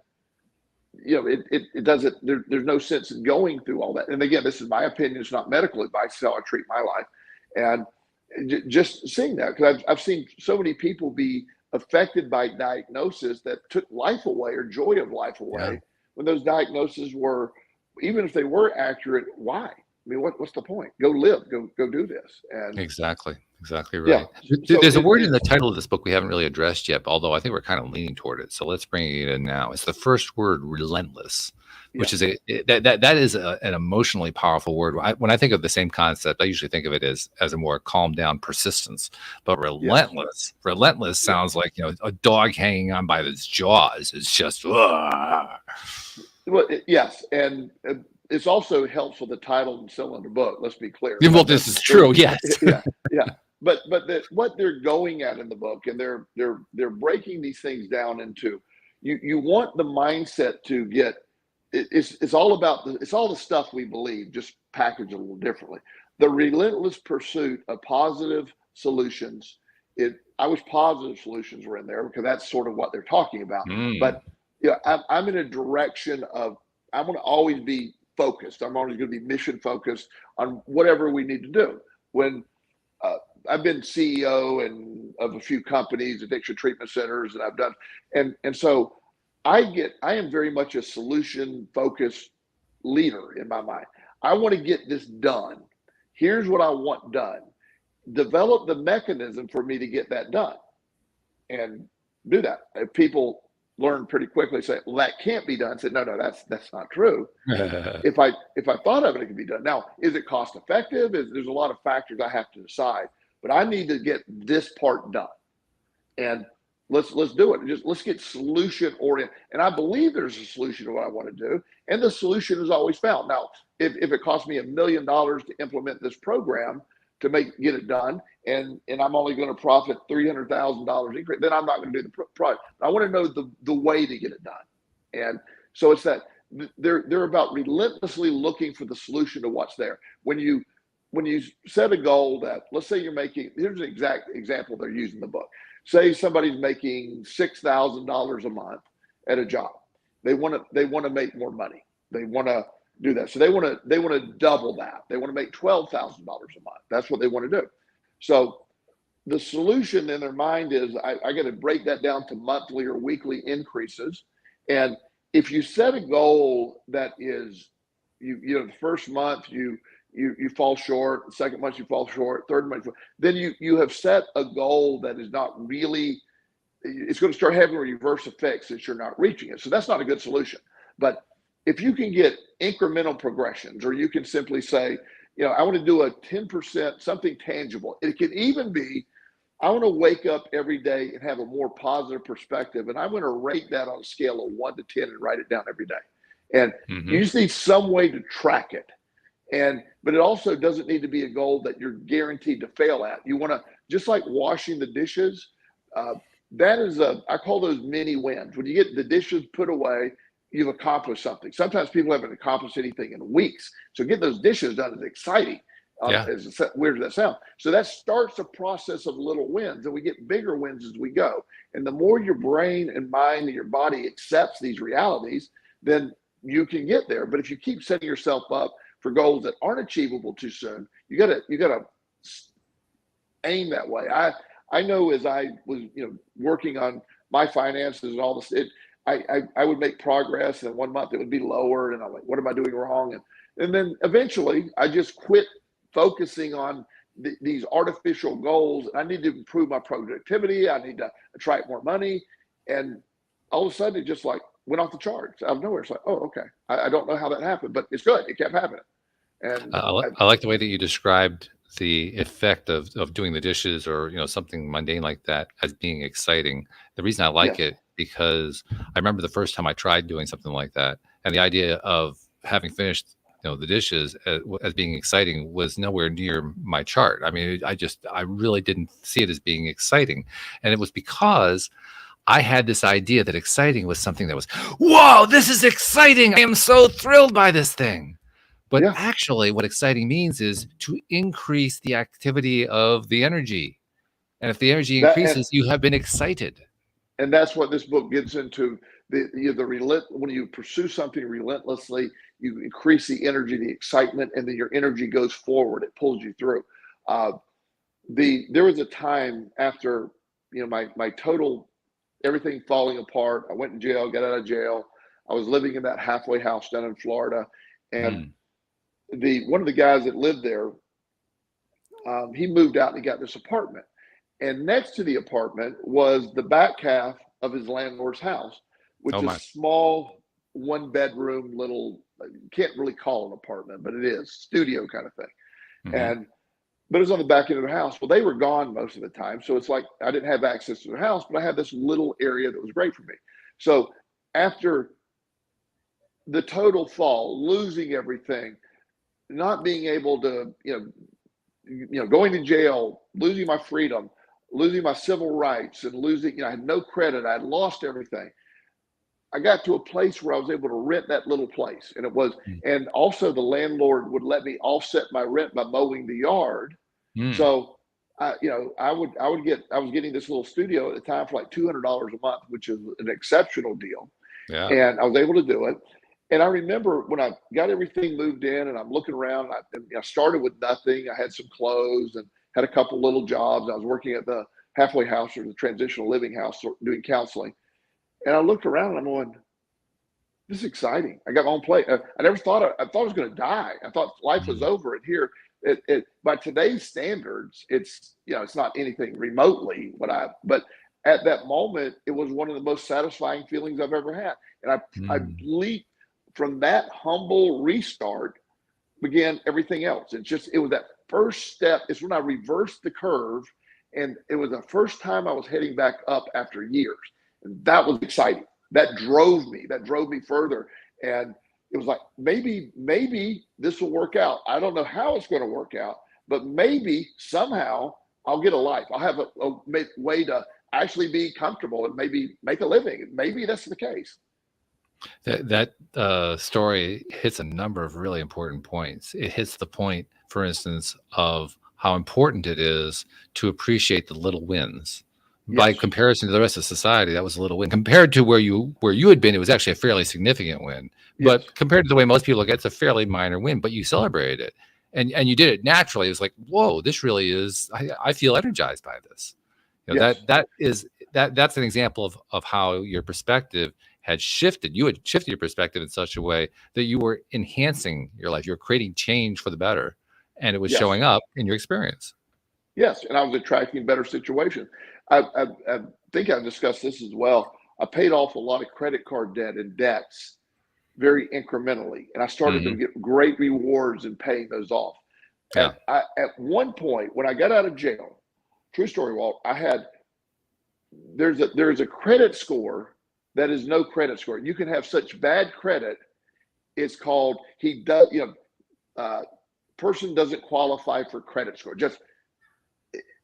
it doesn't, there's no sense in going through all that. And again, this is my opinion. It's not medical advice. It's how I treat my life. And just seeing that, because I've seen so many people be affected by diagnosis that took life away or joy of life away when those diagnoses were, even if they were accurate, why? I mean, what's the point? Go live, go do this. And Exactly right. So there's a word in the title of this book we haven't really addressed yet, although I think we're kind of leaning toward it. So let's bring it in now. It's the first word, relentless, which is that is an emotionally powerful word. When I think of the same concept, I usually think of it as a more calm down persistence. But relentless sounds like a dog hanging on by its jaws. It's just well, yes, and it's also helps with the title and cylinder book. Let's be clear. Well, this is true. Yes. Yeah. But what they're going at in the book, and they're breaking these things down into, you want the mindset to get. It's all about it's all the stuff we believe, just packaged a little differently. The relentless pursuit of positive solutions. I wish positive solutions were in there, because that's sort of what they're talking about. But I'm in a direction of, I want to always be focused. I'm always going to be mission focused on whatever we need to do. When I've been CEO of a few companies, addiction treatment centers, and I've done, and so I am very much a solution focused leader in my mind. I want to get this done. Here's what I want done. Develop the mechanism for me to get that done, and do that. If people learn pretty quickly, say, well, that can't be done. Say, no, that's not true. If I thought of it, it could be done. Now, is it cost effective? There's a lot of factors I have to decide, but I need to get this part done. And let's do it. Just let's get solution oriented. And I believe there's a solution to what I want to do. And the solution is always found. Now, if it costs me $1 million to implement this program to get it done, and I'm only going to profit $300,000 increase, then I'm not going to do the project. I want to know the way to get it done. And so it's that they're about relentlessly looking for the solution to what's there. When you set a goal that, let's say you're making, here's an exact example they're using in the book. Say somebody's making $6,000 a month at a job. They want to make more money. They want to do that. So they want to double that. They want to make $12,000 a month. That's what they want to do. So the solution in their mind is I got to break that down to monthly or weekly increases. And if you set a goal that is, the first month you fall short, the second month you fall short, third month, then you have set a goal that is not really, it's going to start having reverse effects since you're not reaching it. So that's not a good solution. But if you can get incremental progressions, or you can simply say, I want to do a 10%, something tangible. It can even be, I want to wake up every day and have a more positive perspective. And I'm going to rate that on a scale of 1 to 10 and write it down every day. And you just need some way to track it. But it also doesn't need to be a goal that you're guaranteed to fail at. You want to, just like washing the dishes, that is I call those mini wins. When you get the dishes put away, you've accomplished something. Sometimes people haven't accomplished anything in weeks. So getting those dishes done is exciting. As weird as that sounds. So that starts a process of little wins, and we get bigger wins as we go. And the more your brain and mind and your body accepts these realities, then you can get there. But if you keep setting yourself up for goals that aren't achievable too soon, you gotta aim that way. I know as I was working on my finances and all this, I would make progress, and one month it would be lower, and I'm like, what am I doing wrong? And then eventually I just quit focusing on these artificial goals. I need to improve my productivity. I need to attract more money. And all of a sudden it just like went off the charts out of nowhere. It's like, oh, okay. I don't know how that happened, but it's good. It kept happening. And I like the way that you described the effect of doing the dishes, or something mundane like that, as being exciting. The reason I like it, because I remember the first time I tried doing something like that, and the idea of having finished the dishes as being exciting was nowhere near my chart. I mean, I really didn't see it as being exciting. And it was because I had this idea that exciting was something that was, whoa, this is exciting. I am so thrilled by this thing. But actually what exciting means is to increase the activity of the energy. And if the energy increases, you have been excited. And that's what this book gets into. When you pursue something relentlessly, you increase the energy, the excitement, and then your energy goes forward. It pulls you through. There was a time after my total everything falling apart. I went in jail, got out of jail. I was living in that halfway house down in Florida, and one of the guys that lived there, he moved out and he got this apartment. And next to the apartment was the back half of his landlord's house, which is a small 1-bedroom little, you can't really call it an apartment, but it is studio kind of thing. But it was on the back end of the house. Well, they were gone most of the time. So it's like, I didn't have access to the house, but I had this little area that was great for me. So after the total fall, losing everything, not being able to, going to jail, losing my freedom, losing my civil rights, and losing, I had no credit. I had lost everything. I got to a place where I was able to rent that little place, and and also the landlord would let me offset my rent by mowing the yard. So, I was getting this little studio at the time for like $200 a month, which is an exceptional deal. Yeah. And I was able to do it. And I remember when I got everything moved in, and I'm looking around, I started with nothing. I had some clothes and had a couple little jobs. I was working at the halfway house, or the transitional living house, doing counseling. And I looked around and I'm going, this is exciting. I got my own place. I never thought, I thought I was going to die. I thought life was over. And here, by today's standards, it's, it's not anything remotely but at that moment, it was one of the most satisfying feelings I've ever had. And I leaped from that humble restart, began everything else. It was that first step. It's when I reversed the curve And it was the first time I was heading back up after years. And that was exciting. That drove me further. And it was like, maybe this will work out. I don't know how it's going to work out, but maybe somehow I'll get a life. I'll have a way to actually be comfortable and maybe make a living. Maybe that's the case. That story hits a number of really important points. It hits the point, for instance, of how important it is to appreciate the little wins. By comparison to the rest of society, that was a little win. Compared to where you had been, it was actually a fairly significant win. But compared to the way most people look at it, it's a fairly minor win, but you celebrated it. And you did it naturally. It was like, whoa, this really is, I feel energized by this. You know, that's an example of how your perspective had shifted. You had shifted your perspective in such a way that you were enhancing your life. You're creating change for the better. And it was showing up in your experience. Yes, and I was attracting better situations. I think I've discussed this as well. I paid off a lot of credit card debt and debts very incrementally, and I started to get great rewards in paying those off. Yeah. At one point, when I got out of jail, true story, Walt, there's a credit score that is no credit score. You can have such bad credit. It's called person doesn't qualify for credit score. Just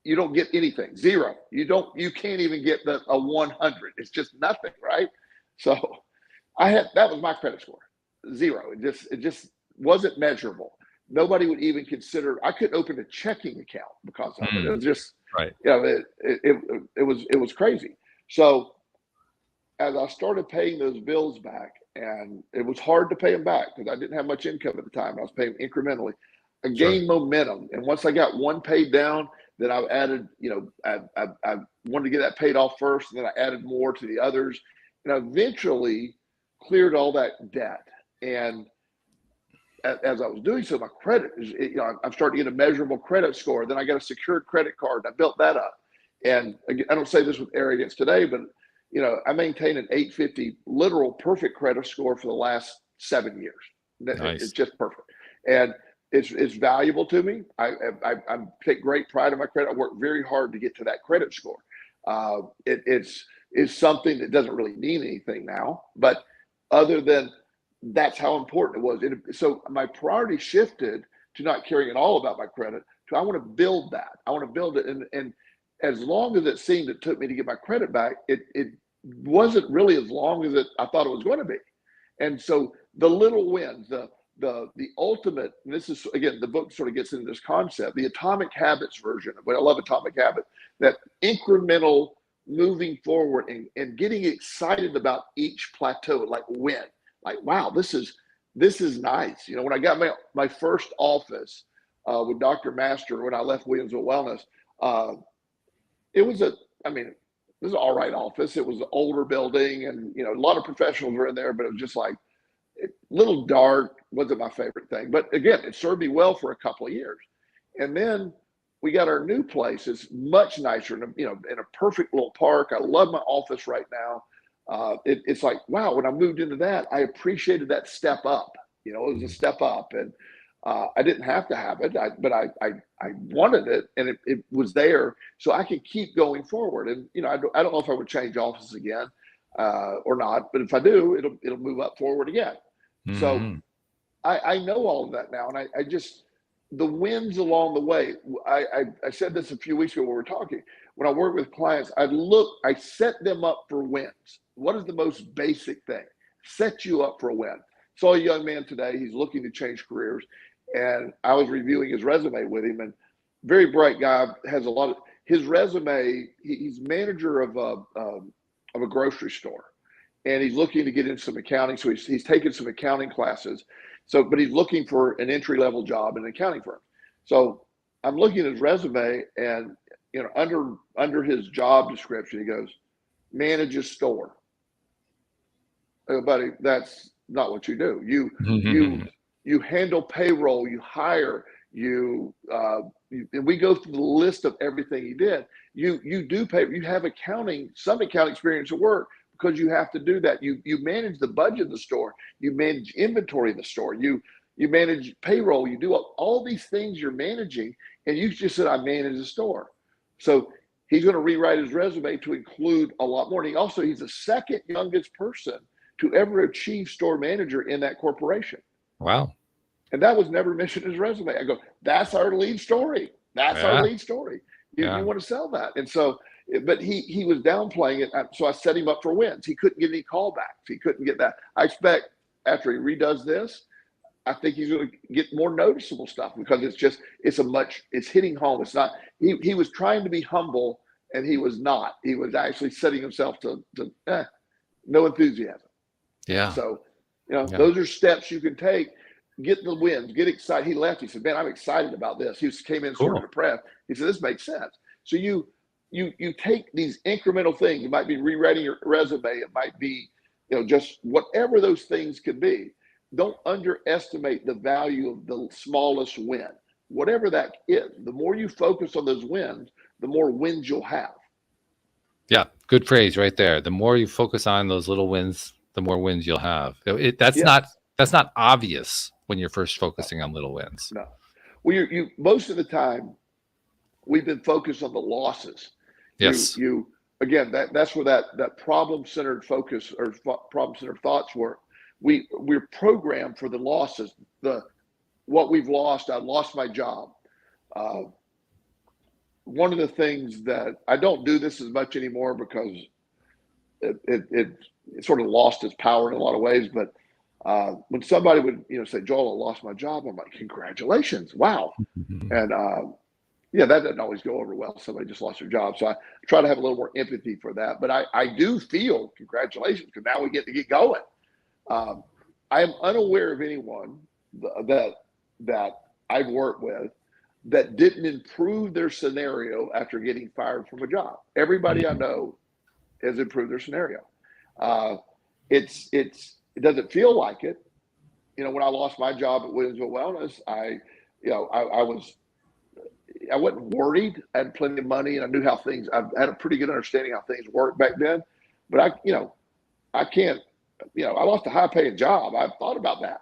you don't get anything, zero. You can't even get a 100. It's just nothing, right? So that was my credit score, zero. It just wasn't measurable. Nobody would even consider. I couldn't open a checking account because of it. It was just right. It was crazy. So as I started paying those bills back, and it was hard to pay them back because I didn't have much income at the time. I was paying incrementally. I gained momentum, and once I got one paid down, then I added. I wanted to get that paid off first, and then I added more to the others, and I eventually cleared all that debt. And as I was doing so, my credit I'm starting to get a measurable credit score. Then I got a secured credit card. I built that up, and I don't say this with arrogance today, but I maintain an 850 literal perfect credit score for the last 7 years. Nice. It's just perfect, and it's valuable to me. I take great pride in my credit. I work very hard to get to that credit score. It's something that doesn't really mean anything now, but other than that's how important it was. So my priority shifted to not caring at all about my credit to I want to build that. I want to build it, and as long as it seemed it took me to get my credit back, it wasn't really as long as I thought it was going to be. And so the little wins, the ultimate, and this is, again, the book sort of gets into this concept, the Atomic Habits version of it. I love Atomic Habit, that incremental moving forward and getting excited about each plateau, like win, like, wow, this is nice. When I got my first office with Dr. Master, when I left Williamsville Wellness, it was an all right office. It was an older building, and a lot of professionals were in there, but it was just like a little dark. Wasn't my favorite thing, but again, it served me well for a couple of years. And then we got our new place. It's much nicer, in a perfect little park. I love my office right now. It's like, wow, when I moved into that, I appreciated that step up. It was a step up, and I didn't have to have it, but I wanted it, and it was there, so I could keep going forward. And I don't know if I would change offices again or not, but if I do, it'll move up forward again. Mm-hmm. So I know all of that now, and I just, the wins along the way. I said this a few weeks ago when we were talking. When I work with clients, I set them up for wins. What is the most basic thing? Set you up for a win. Saw a young man today. He's looking to change careers, and I was reviewing his resume with him. And very bright guy, has a lot of his resume. He's manager of a grocery store, and he's looking to get into some accounting. So he's taken some accounting classes. But he's looking for an entry-level job in an accounting firm. So I'm looking at his resume, and under his job description, he goes, manage a store. I go, buddy, that's not what you do. You handle payroll, you hire, and we go through the list of everything he did. You do pay. You have some accounting experience at work, because you have to do that. You manage the budget of the store. You manage inventory in the store. You manage payroll. You do all these things you're managing, and you just said, I manage the store. So he's going to rewrite his resume to include a lot more. And he's the second youngest person to ever achieve store manager in that corporation. Wow. And that was never mentioned in his resume. I go, that's our lead story. That's our lead story. You want to sell that. And so, but he was downplaying it. So I set him up for wins. He couldn't get any callbacks. He couldn't get that. I expect after he redoes this, I think he's going to get more noticeable stuff because it's hitting home. It's not, he was trying to be humble and he was not. He was actually setting himself to no enthusiasm. Yeah. So, those are steps you can take. Get the wins, get excited. He left. He said, man, I'm excited about this. He came in sort of depressed. He said, this makes sense. So you take these incremental things. It might be rewriting your resume. It might be, just whatever those things could be. Don't underestimate the value of the smallest win. Whatever that is, the more you focus on those wins, the more wins you'll have. Yeah, good phrase right there. The more you focus on those little wins, the more wins you'll have. That's not obvious when you're first focusing on little wins. No. Well, you most of the time we've been focused on the losses. Yes. Again, that's where that problem-centered focus or problem-centered thoughts were. We're programmed for the losses. What we've lost. I lost my job. One of the things that I don't do this as much anymore because it sort of lost its power in a lot of ways. But when somebody would say, Joel, I lost my job, I'm like, congratulations, wow. And that doesn't always go over well. Somebody just lost their job. So I try to have a little more empathy for that. But I do feel congratulations because now we get to get going. I am unaware of anyone that I've worked with that didn't improve their scenario after getting fired from a job. Everybody I know has improved their scenario. It doesn't feel like it. When I lost my job at Williamsville Wellness, I wasn't worried. I had plenty of money and I knew I had a pretty good understanding how things worked back then. But I can't, I lost a high paying job. I thought about that,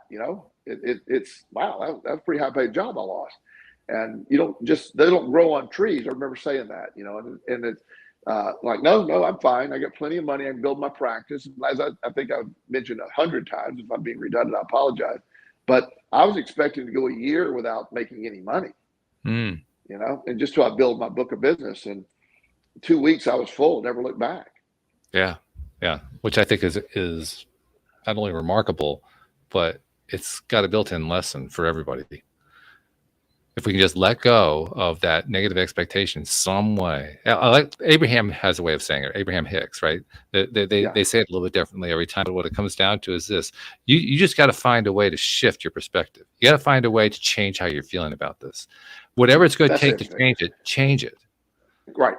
it's wow, that's a pretty high paid job I lost. And they don't grow on trees. I remember saying that, and it's like, no, I'm fine. I got plenty of money. I can build my practice. As I think I've mentioned 100 times, if I'm being redundant, I apologize. But I was expecting to go a year without making any money, and just till I build my book of business. And 2 weeks I was full, never looked back. Yeah. Yeah. Which I think is not only remarkable, but it's got a built-in lesson for everybody. If we can just let go of that negative expectation some way. I like Abraham has a way of saying it, Abraham Hicks, right? They say it a little bit differently every time. But what it comes down to is this. You just got to find a way to shift your perspective. You got to find a way to change how you're feeling about this. Whatever it's going to take to change it. Right.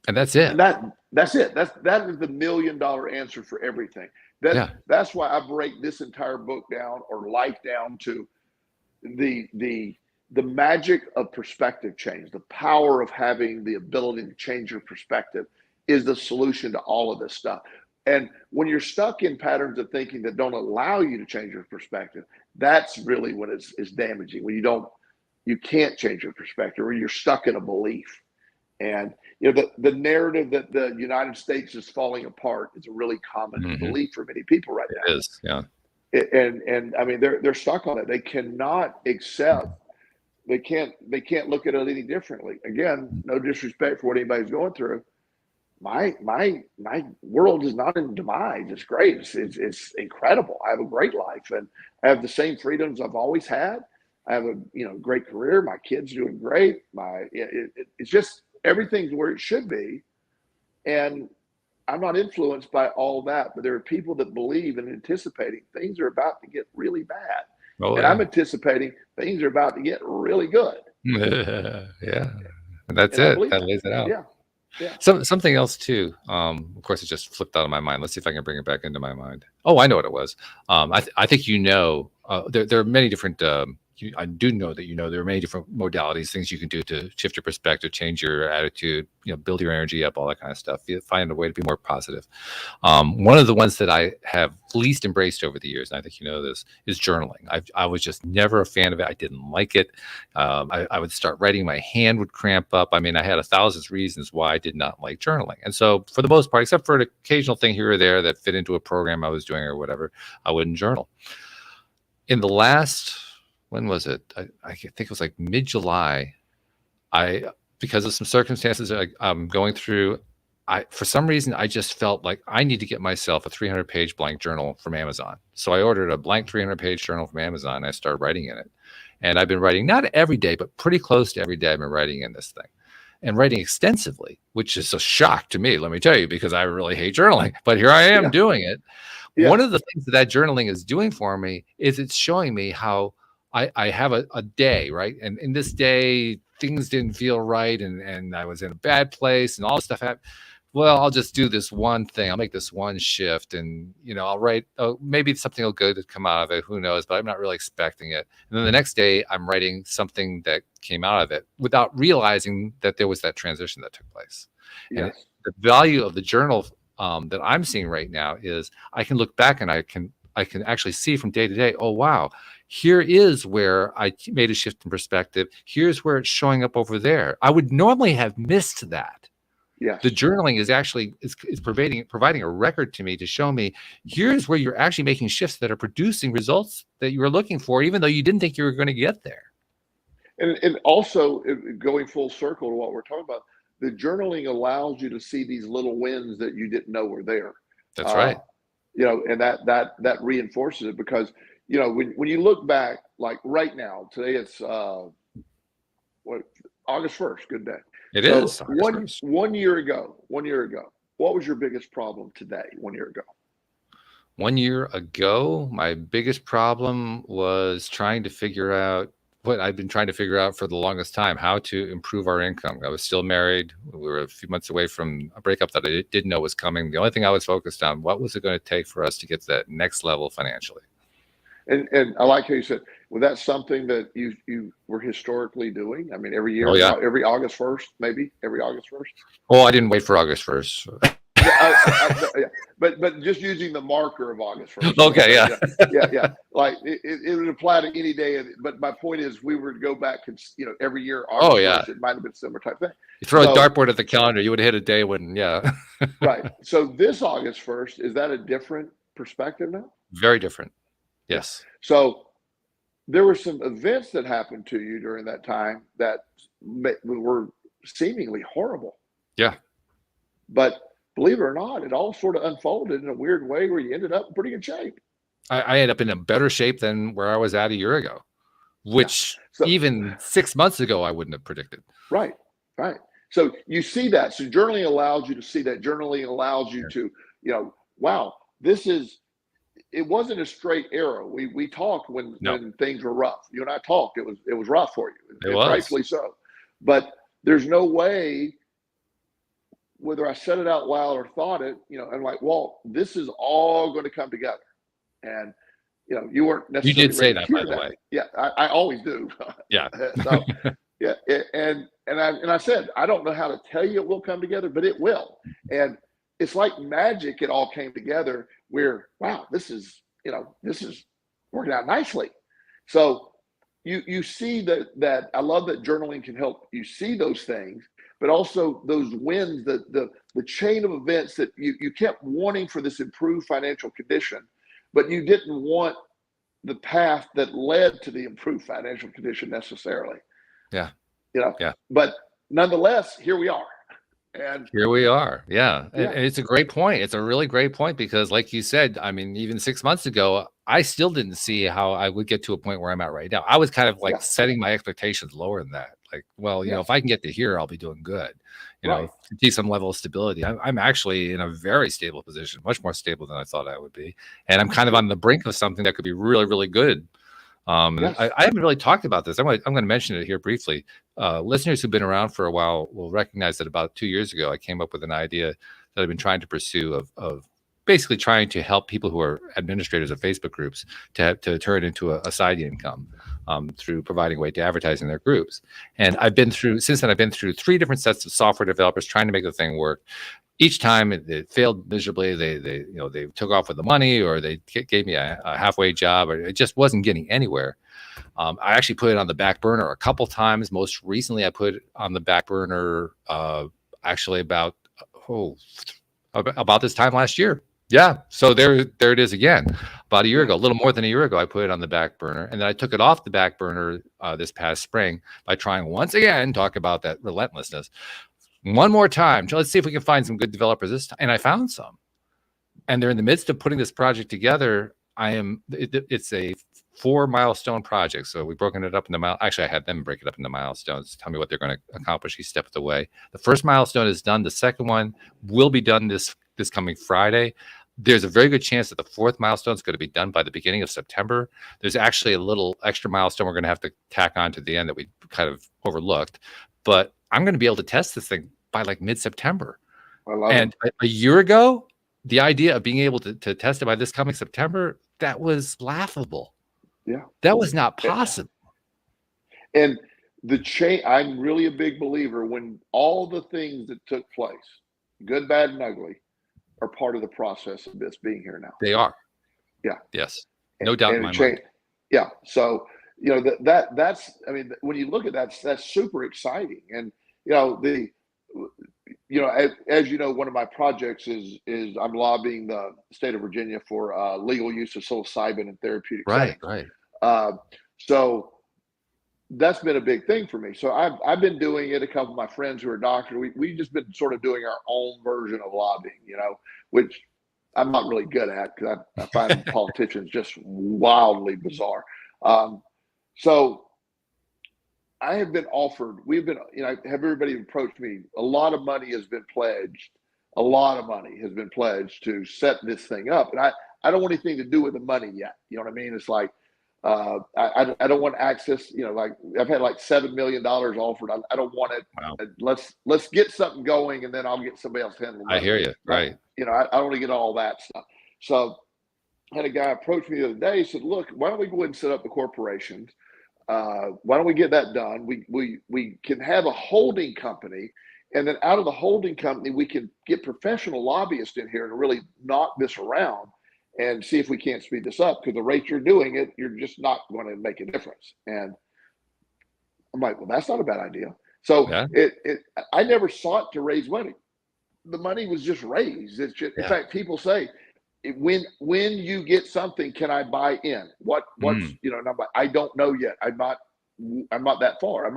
And that's it. And that's it. That is the $1 million answer for everything. That's why I break this entire book down or life down to the magic of perspective change. The power of having the ability to change your perspective is the solution to all of this stuff. And when you're stuck in patterns of thinking that don't allow you to change your perspective, that's really when it's damaging. When you can't change your perspective, or you're stuck in a belief. And the narrative that the United States is falling apart is a really common belief for many people right now. It is, yeah. And I mean, they're stuck on it. They cannot accept. They can't look at it any differently. Again, no disrespect for what anybody's going through. My world is not in demise. It's great. It's incredible. I have a great life, and I have the same freedoms I've always had. I have a great career. My kids doing great. It's just everything's where it should be, and I'm not influenced by all that. But there are people that believe and anticipating things are about to get really bad, I'm anticipating things are about to get really good. Yeah, that's it. That lays it out. Yeah. Something else too. Of course, it just flipped out of my mind. Let's see if I can bring it back into my mind. Oh, I know what it was. I think there are many different I do know that there are many different modalities, things you can do to shift your perspective, change your attitude, build your energy up, all that kind of stuff. You find a way to be more positive. One of the ones that I have least embraced over the years, and I think you know this, is journaling. I was just never a fan of it. I didn't like it. I would start writing, my hand would cramp up. I mean, I had 1,000 reasons why I did not like journaling. And so for the most part, except for an occasional thing here or there that fit into a program I was doing or whatever, I wouldn't journal. In the last, when was it? I think it was like mid-July. Because of some circumstances I'm going through, for some reason, I just felt like I need to get myself a 300-page blank journal from Amazon. So I ordered a blank 300-page journal from Amazon, and I started writing in it. And I've been writing, not every day, but pretty close to every day I've been writing in this thing. And writing extensively, which is a shock to me, let me tell you, because I really hate journaling. But here I am doing it. Yeah. One of the things that journaling is doing for me is it's showing me how I have a day, right? And in this day, things didn't feel right, and I was in a bad place, and all this stuff happened. Well, I'll just do this one thing. I'll make this one shift, and I'll write. Oh, maybe something will good come out of it. Who knows? But I'm not really expecting it. And then the next day, I'm writing something that came out of it without realizing that there was that transition that took place. Yes. And the value of the journal that I'm seeing right now is I can look back and I can actually see from day to day. Oh wow, here is where I made a shift in perspective. Here's where it's showing up over there. I would normally have missed that. Yeah, the journaling is actually is providing a record to me to show me here's where you're actually making shifts that are producing results that you were looking for, even though you didn't think you were going to get there. And also going full circle to what we're talking about, the journaling allows you to see these little wins that you didn't know were there. That's right. And that reinforces it, because when you look back, like right now, today it's August 1st, good day. It is. One year ago, what was your biggest problem today, 1 year ago? 1 year ago, my biggest problem was trying to figure out what I've been trying to figure out for the longest time, how to improve our income. I was still married. We were a few months away from a breakup that I didn't know was coming. The only thing I was focused on, what was it going to take for us to get to that next level financially? And I like how you said, was that something that you were historically doing? I mean, every year, every August 1st, maybe every August 1st? Oh, I didn't wait for August 1st. Yeah, but just using the marker of August 1st. Okay, yeah. Like it would apply to any day. But my point is, we were to go back, every year. August 1st, it might have been a similar type thing. You throw a dartboard at the calendar, you would have hit a day when, Right. So this August 1st, is that a different perspective now? Very different. Yes. So there were some events that happened to you during that time that were seemingly horrible. Yeah. But believe it or not, it all sort of unfolded in a weird way where you ended up in pretty good shape. I ended up in a better shape than where I was at a year ago, which even 6 months ago, I wouldn't have predicted. Right. So you see that. So journaling allows you to see that. Journaling allows you to, wow, it wasn't a straight arrow. We talked when things were rough. You and I talked. It was rough for you. It was. Rightfully so. But there's no way, whether I said it out loud or thought it, I'm like, Walt, this is all going to come together. And you weren't necessarily. You did say that, by the way. Yeah, I always do. Yeah. So yeah, and I said, I don't know how to tell you it will come together, but it will. And it's like magic. It all came together where, wow, this is working out nicely. So you see that I love that journaling can help you see those things, but also those wins, the chain of events that you kept wanting for this improved financial condition, but you didn't want the path that led to the improved financial condition necessarily. Yeah. But nonetheless, here we are. And here we are. Yeah. And it's a great point. It's a really great point, because like you said, I mean, even 6 months ago, I still didn't see how I would get to a point where I'm at right now. I was kind of like setting my expectations lower than that. Like, well, if I can get to here, I'll be doing good. See some level of stability. I'm actually in a very stable position, much more stable than I thought I would be. And I'm kind of on the brink of something that could be really, really good. I haven't really talked about this. I'm going to mention it here briefly. Listeners who've been around for a while will recognize that about 2 years ago, I came up with an idea that I've been trying to pursue of basically trying to help people who are administrators of Facebook groups to turn it into a side income through providing a way to advertise in their groups. And since then I've been through 3 different sets of software developers trying to make the thing work. Each time it failed miserably. They took off with the money, or they gave me a halfway job, or it just wasn't getting anywhere. I actually put it on the back burner a couple times. Most recently, I put it on the back burner actually about this time last year. Yeah, so there it is again. About a year ago, a little more than a year ago, I put it on the back burner, and then I took it off the back burner this past spring by trying once again, talk about that relentlessness. One more time. Let's see if we can find some good developers this time. And I found some. And they're in the midst of putting this project together. It's a 4 milestone project. So we've broken it up into actually, I had them break it up into milestones, tell me what they're going to accomplish each step of the way. The first milestone is done. The second one will be done this coming Friday. There's a very good chance that the 4th milestone is going to be done by the beginning of September. There's actually a little extra milestone we're going to have to tack on to the end that we kind of overlooked. But I'm going to be able to test this thing by like mid-September. I love it. A year ago, the idea of being able to test it by this coming September, that was laughable. Yeah. That was not possible. And I'm really a big believer when all the things that took place, good, bad, and ugly, are part of the process of this being here now. They are. Yeah. Yes. No doubt in my mind. Yeah. So, that's, I mean, when you look at that, that's super exciting. And, as you know, one of my projects is I'm lobbying the state of Virginia for legal use of psilocybin in therapeutic settings. Right. So that's been a big thing for me. So I've been doing it. A couple of my friends who are doctors, we just been sort of doing our own version of lobbying, which I'm not really good at because I find politicians just wildly bizarre. So I have been offered, have everybody approached me. A lot of money has been pledged. A lot of money has been pledged to set this thing up. And I don't want anything to do with the money yet. You know what I mean? It's like, I don't want access, like I've had like $7 million offered. I don't want it. Wow. Let's get something going and then I'll get somebody else handling it. I hear you. Right. I don't want to get all that stuff. So I had a guy approach me the other day. He said, look, why don't we go ahead and set up the corporations? Why don't we get that done? We can have a holding company, and then out of the holding company, we can get professional lobbyists in here and really knock this around and see if we can't speed this up, because the rate you're doing it, you're just not going to make a difference. And I'm like, well, that's not a bad idea. So yeah. I never sought to raise money. The money was just raised. It's just, in fact, people say, when you get something, can I buy in? What's and I'm like, I don't know yet. I'm not that far.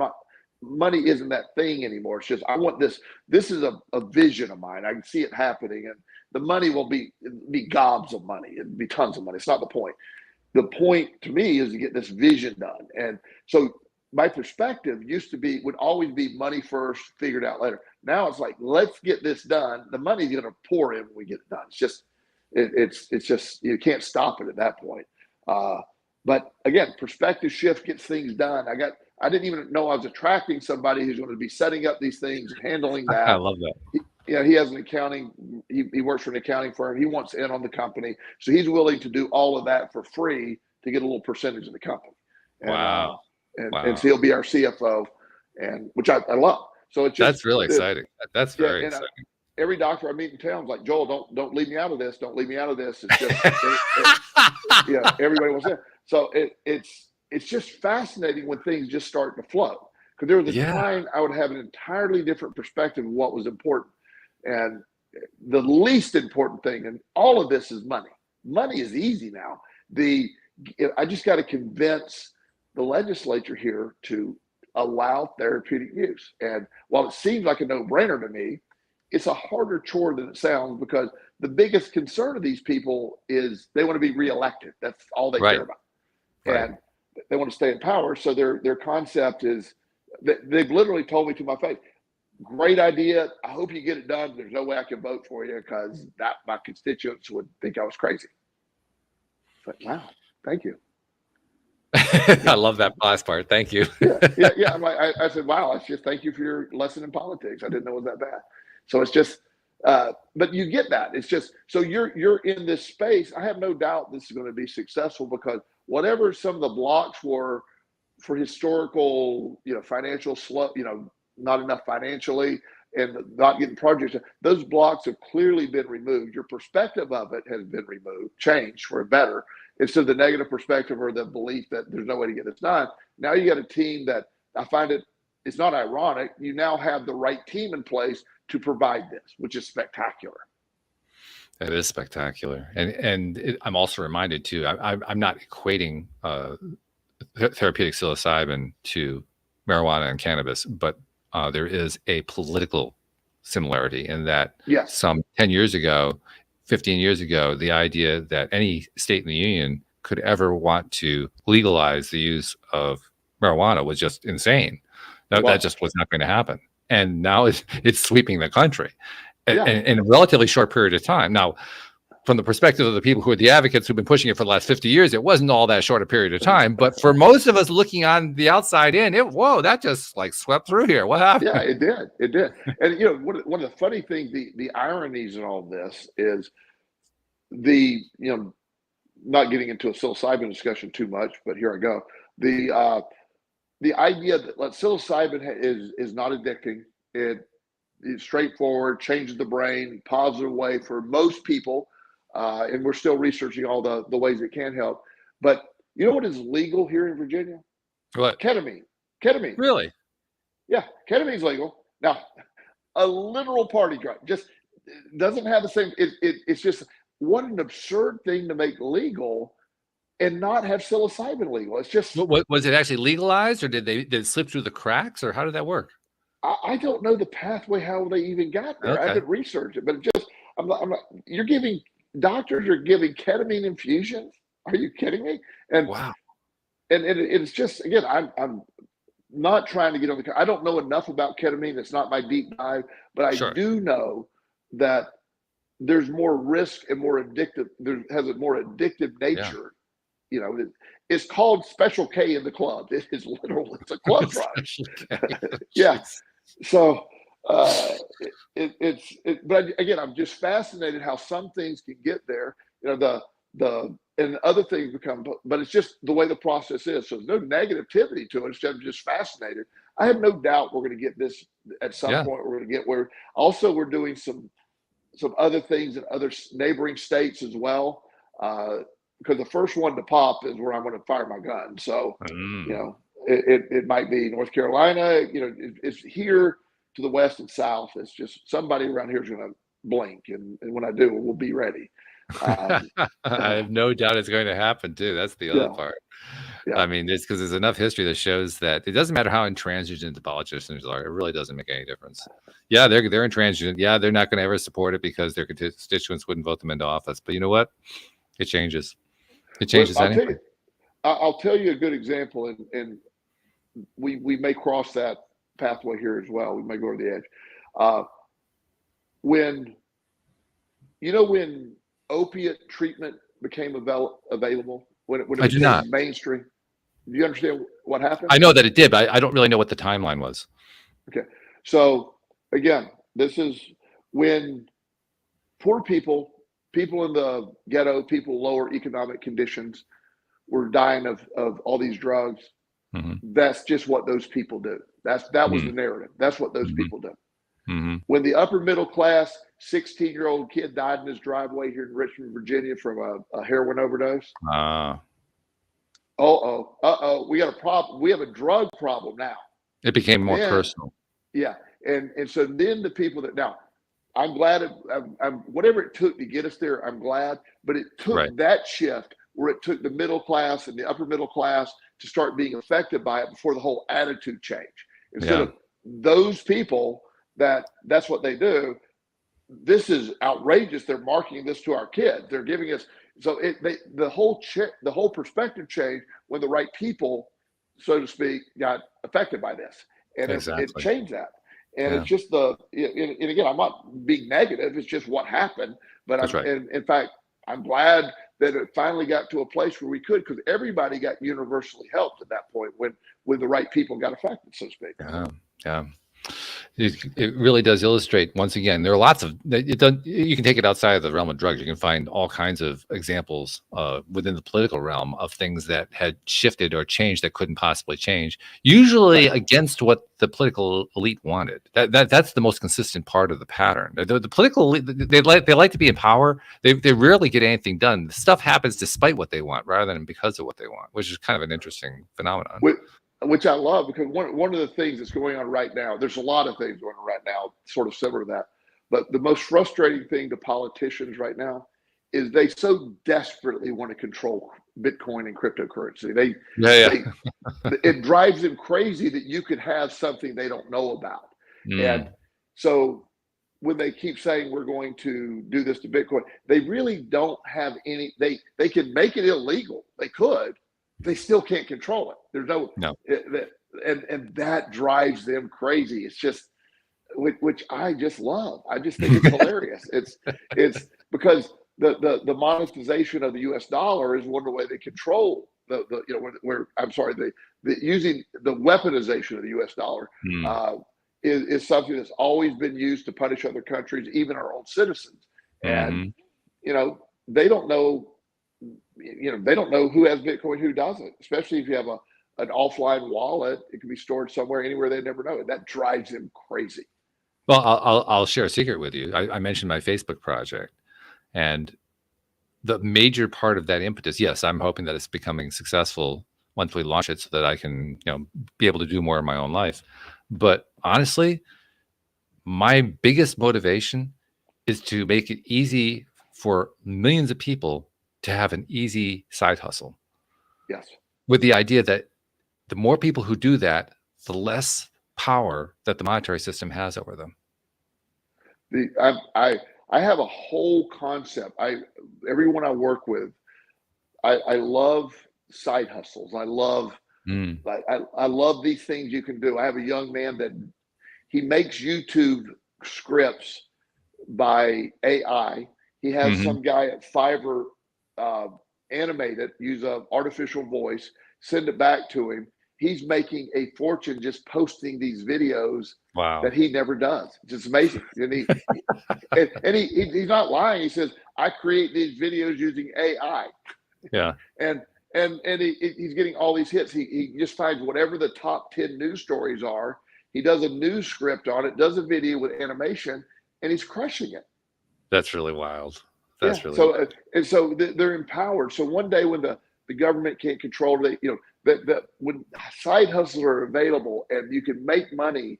Money isn't that thing anymore. It's just, I want this. This is a vision of mine. I can see it happening, and the money will be gobs of money. It'll be tons of money. It's not the point. The point to me is to get this vision done. And so my perspective would always be money first, figured out later. Now it's like, let's get this done. The money's going to pour in when we get it done. It's just you can't stop it at that point. But again, perspective shift gets things done. I didn't even know I was attracting somebody who's going to be setting up these things, handling that. I love that. He has an accounting. He works for an accounting firm. He wants in on the company, so he's willing to do all of that for free to get a little percentage of the company. And, wow. And so he'll be our CFO, and which I love. So it's just, that's really exciting. That's very exciting. Every doctor I meet in town is like, Joel, don't leave me out of this. Don't leave me out of this. It's just, everybody wants that. So it's just fascinating when things just start to flow. Because there was a time I would have an entirely different perspective of what was important. And the least important thing in all of this is money. Money is easy now. I just got to convince the legislature here to allow therapeutic use. And while it seems like a no-brainer to me, it's a harder chore than it sounds, because the biggest concern of these people is they want to be reelected. That's all they care about. And they want to stay in power. So their concept is, they've literally told me to my face, great idea. I hope you get it done. There's no way I can vote for you because my constituents would think I was crazy. But wow, thank you. I love that last part. Thank you. Yeah. I'm like, I said, wow, I just thank you for your lesson in politics. I didn't know it was that bad. So it's just, But you get that. It's just so you're in this space. I have no doubt this is going to be successful because whatever some of the blocks were for historical, financial slow, not enough financially and not getting projects, those blocks have clearly been removed. Your perspective of it has been removed, changed for a better, instead of the negative perspective or the belief that there's no way to get this done. Now you got a team that I find it's not ironic. You now have the right team in place to provide this, which is spectacular. It is spectacular. And I'm also reminded too, I'm not equating therapeutic psilocybin to marijuana and cannabis, but there is a political similarity in that some 10 years ago, 15 years ago, the idea that any state in the union could ever want to legalize the use of marijuana was just insane. That just was not going to happen. And now it's sweeping the country in a relatively short period of time. Now, from the perspective of the people who are the advocates who've been pushing it for the last 50 years, it wasn't all that short a period of time. But for most of us looking on the outside in, that just like swept through here. What happened? Yeah, it did. It did. And one of the funny things, the ironies in all this is not getting into a psilocybin discussion too much, but here I go. The idea that psilocybin is not addicting. It's straightforward, changes the brain, positive way for most people. And we're still researching all the ways it can help. But you know what is legal here in Virginia? What? Ketamine. Really? Yeah, ketamine's legal. Now, a literal party drug just doesn't have the same. It's just what an absurd thing to make legal and not have psilocybin legal. It's just. Was it actually legalized, or did it slip through the cracks, or how did that work? I don't know the pathway how they even got there. Okay. I haven't researched it, but I'm not. Doctors are giving ketamine infusions. Are you kidding me? And wow. And it's just, again, I'm not trying to get on I don't know enough about ketamine. It's not my deep dive, but I do know that there's more risk and more addictive. Has a more addictive nature. Yeah. It's called Special K in the club. It is literally, it's a club drug. Yeah. So but again, I'm just fascinated how some things can get there. And other things become, but it's just the way the process is. So there's no negativity to it. Instead, I'm just fascinated. I have no doubt we're going to get this at some point. We're going to get where. Also, we're doing some other things in other neighboring states as well. Because the first one to pop is where I'm going to fire my gun. So it might be North Carolina. It's here to the west and south. It's just somebody around here is going to blink, and when I do, we'll be ready. I have no doubt it's going to happen too. That's the other part. Yeah. I mean, it's because there's enough history that shows that it doesn't matter how intransigent the politicians are. It really doesn't make any difference. Yeah, they're intransigent. Yeah, they're not going to ever support it because their constituents wouldn't vote them into office. But you know what? It changes. It changes anything. I'll tell you a good example, and we may cross that pathway here as well. We may go to the edge. When opiate treatment became available, when it became mainstream. Do you understand what happened? I know that it did, but I don't really know what the timeline was. Okay. So again, this is when poor people in the ghetto, people lower economic conditions were dying of all these drugs. Mm-hmm. That's just what those people do. That was the narrative. That's what those people do. Mm-hmm. When the upper middle class 16-year-old kid died in his driveway here in Richmond, Virginia from a heroin overdose. We got a problem. We have a drug problem now. It became more personal. Yeah. And so then the people that now, I'm glad whatever it took to get us there, I'm glad, but it took that shift where it took the middle class and the upper middle class to start being affected by it before the whole attitude changed. Instead of those people that's what they do. This is outrageous. They're marketing this to our kids. They're giving us the whole perspective changed when the right people, so to speak, got affected by this, and it changed that. And it's just and again, I'm not being negative. It's just what happened. But and in fact, I'm glad that it finally got to a place where we could, because everybody got universally helped at that point when the right people got affected, so to speak. Yeah. It really does illustrate, once again, there are lots of it doesn't, you can take it outside of the realm of drugs. You can find all kinds of examples within the political realm of things that had shifted or changed that couldn't possibly change, usually against what the political elite wanted. That's the most consistent part of the pattern. The political elite, they like to be in power. They rarely get anything done. Stuff happens despite what they want rather than because of what they want, which is kind of an interesting phenomenon. Which I love, because one of the things that's going on right now, there's a lot of things going on right now, sort of similar to that. But the most frustrating thing to politicians right now is they so desperately want to control Bitcoin and cryptocurrency. It drives them crazy that you could have something they don't know about. And so when they keep saying we're going to do this to Bitcoin, they really don't have any, they can make it illegal. They could. They still can't control it. There's no. And that drives them crazy. It's just, which I just love. I just think it's hilarious. It's because the monetization of the U.S. dollar is one of the way they control the using the weaponization of the U.S. dollar is something that's always been used to punish other countries, even our own citizens. And they don't know. They don't know who has Bitcoin, who doesn't, especially if you have an offline wallet. It can be stored somewhere, anywhere. They never know. And that drives them crazy. Well, I'll share a secret with you. I mentioned my Facebook project, and the major part of that impetus, yes, I'm hoping that it's becoming successful once we launch it so that I can, be able to do more in my own life. But honestly, my biggest motivation is to make it easy for millions of people to have an easy side hustle. Yes. With the idea that the more people who do that, the less power that the monetary system has over them. I have a whole concept. Everyone I work with, I love side hustles. I love I love these things you can do. I have a young man that he makes YouTube scripts by AI. He has some guy at Fiverr animate it, use an artificial voice, send it back to him. He's making a fortune just posting these videos that he never does. It's just amazing. And he's not lying. He says, I create these videos using AI. Yeah. And he's getting all these hits. He just finds whatever the top 10 news stories are. He does a news script on it, does a video with animation, and he's crushing it. That's really wild. So they're empowered. So one day when the government can't control it, when side hustles are available and you can make money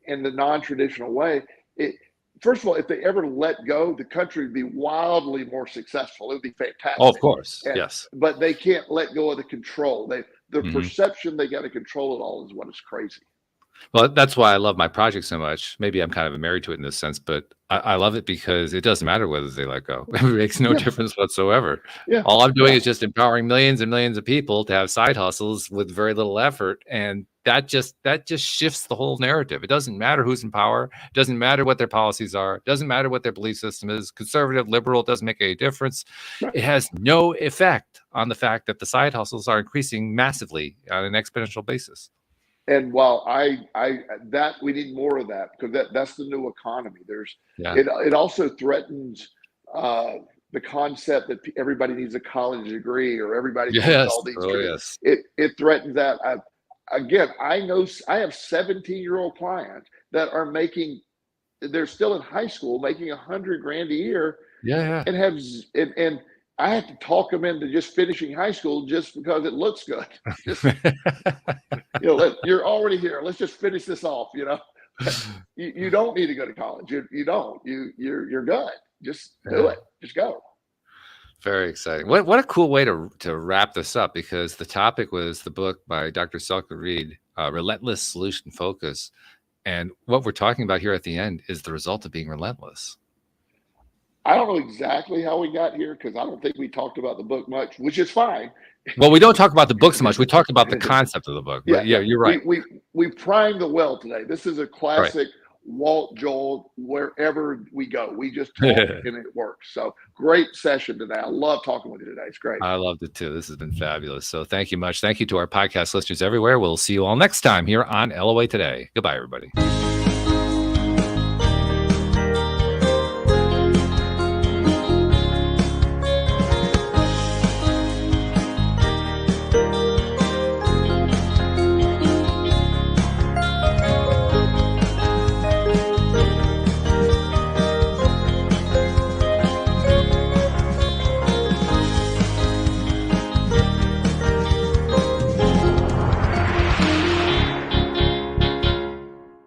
in the non-traditional way, first of all, if they ever let go, the country would be wildly more successful. It would be fantastic. Oh, of course. Yes. But they can't let go of the control. The perception they got to control it all is what is crazy. Well, that's why I love my project so much. Maybe I'm kind of married to it in this sense, but I love it because it doesn't matter whether they let go. It makes no difference whatsoever. Yeah. All I'm doing is just empowering millions and millions of people to have side hustles with very little effort. And that just shifts the whole narrative. It doesn't matter who's in power. It doesn't matter what their policies are. It doesn't matter what their belief system is. Conservative, liberal, doesn't make any difference. It has no effect on the fact that the side hustles are increasing massively on an exponential basis. And while that we need more of that, because that's the new economy. It also threatens the concept that everybody needs a college degree or everybody needs all these degrees. It threatens that. I know I have 17-year-old clients that are they're still in high school making $100,000 a year. And I have to talk them into just finishing high school just because it looks good. You're already here. Let's just finish this off. You don't need to go to college. You don't. You're good. Just do it. Just go. Very exciting. What a cool way to wrap this up, because the topic was the book by Dr. Selk, Relentless Solution Focus. And what we're talking about here at the end is the result of being relentless. I don't know exactly how we got here, because I don't think we talked about the book much, which is fine. Well, we don't talk about the book so much. We talk about the concept of the book. But yeah, you're right. We primed the well today. This is a classic Walt, Joel, wherever we go. We just talk and it works. So great session today. I love talking with you today. It's great. I loved it too. This has been fabulous. So thank you much. Thank you to our podcast listeners everywhere. We'll see you all next time here on LOA Today. Goodbye, everybody.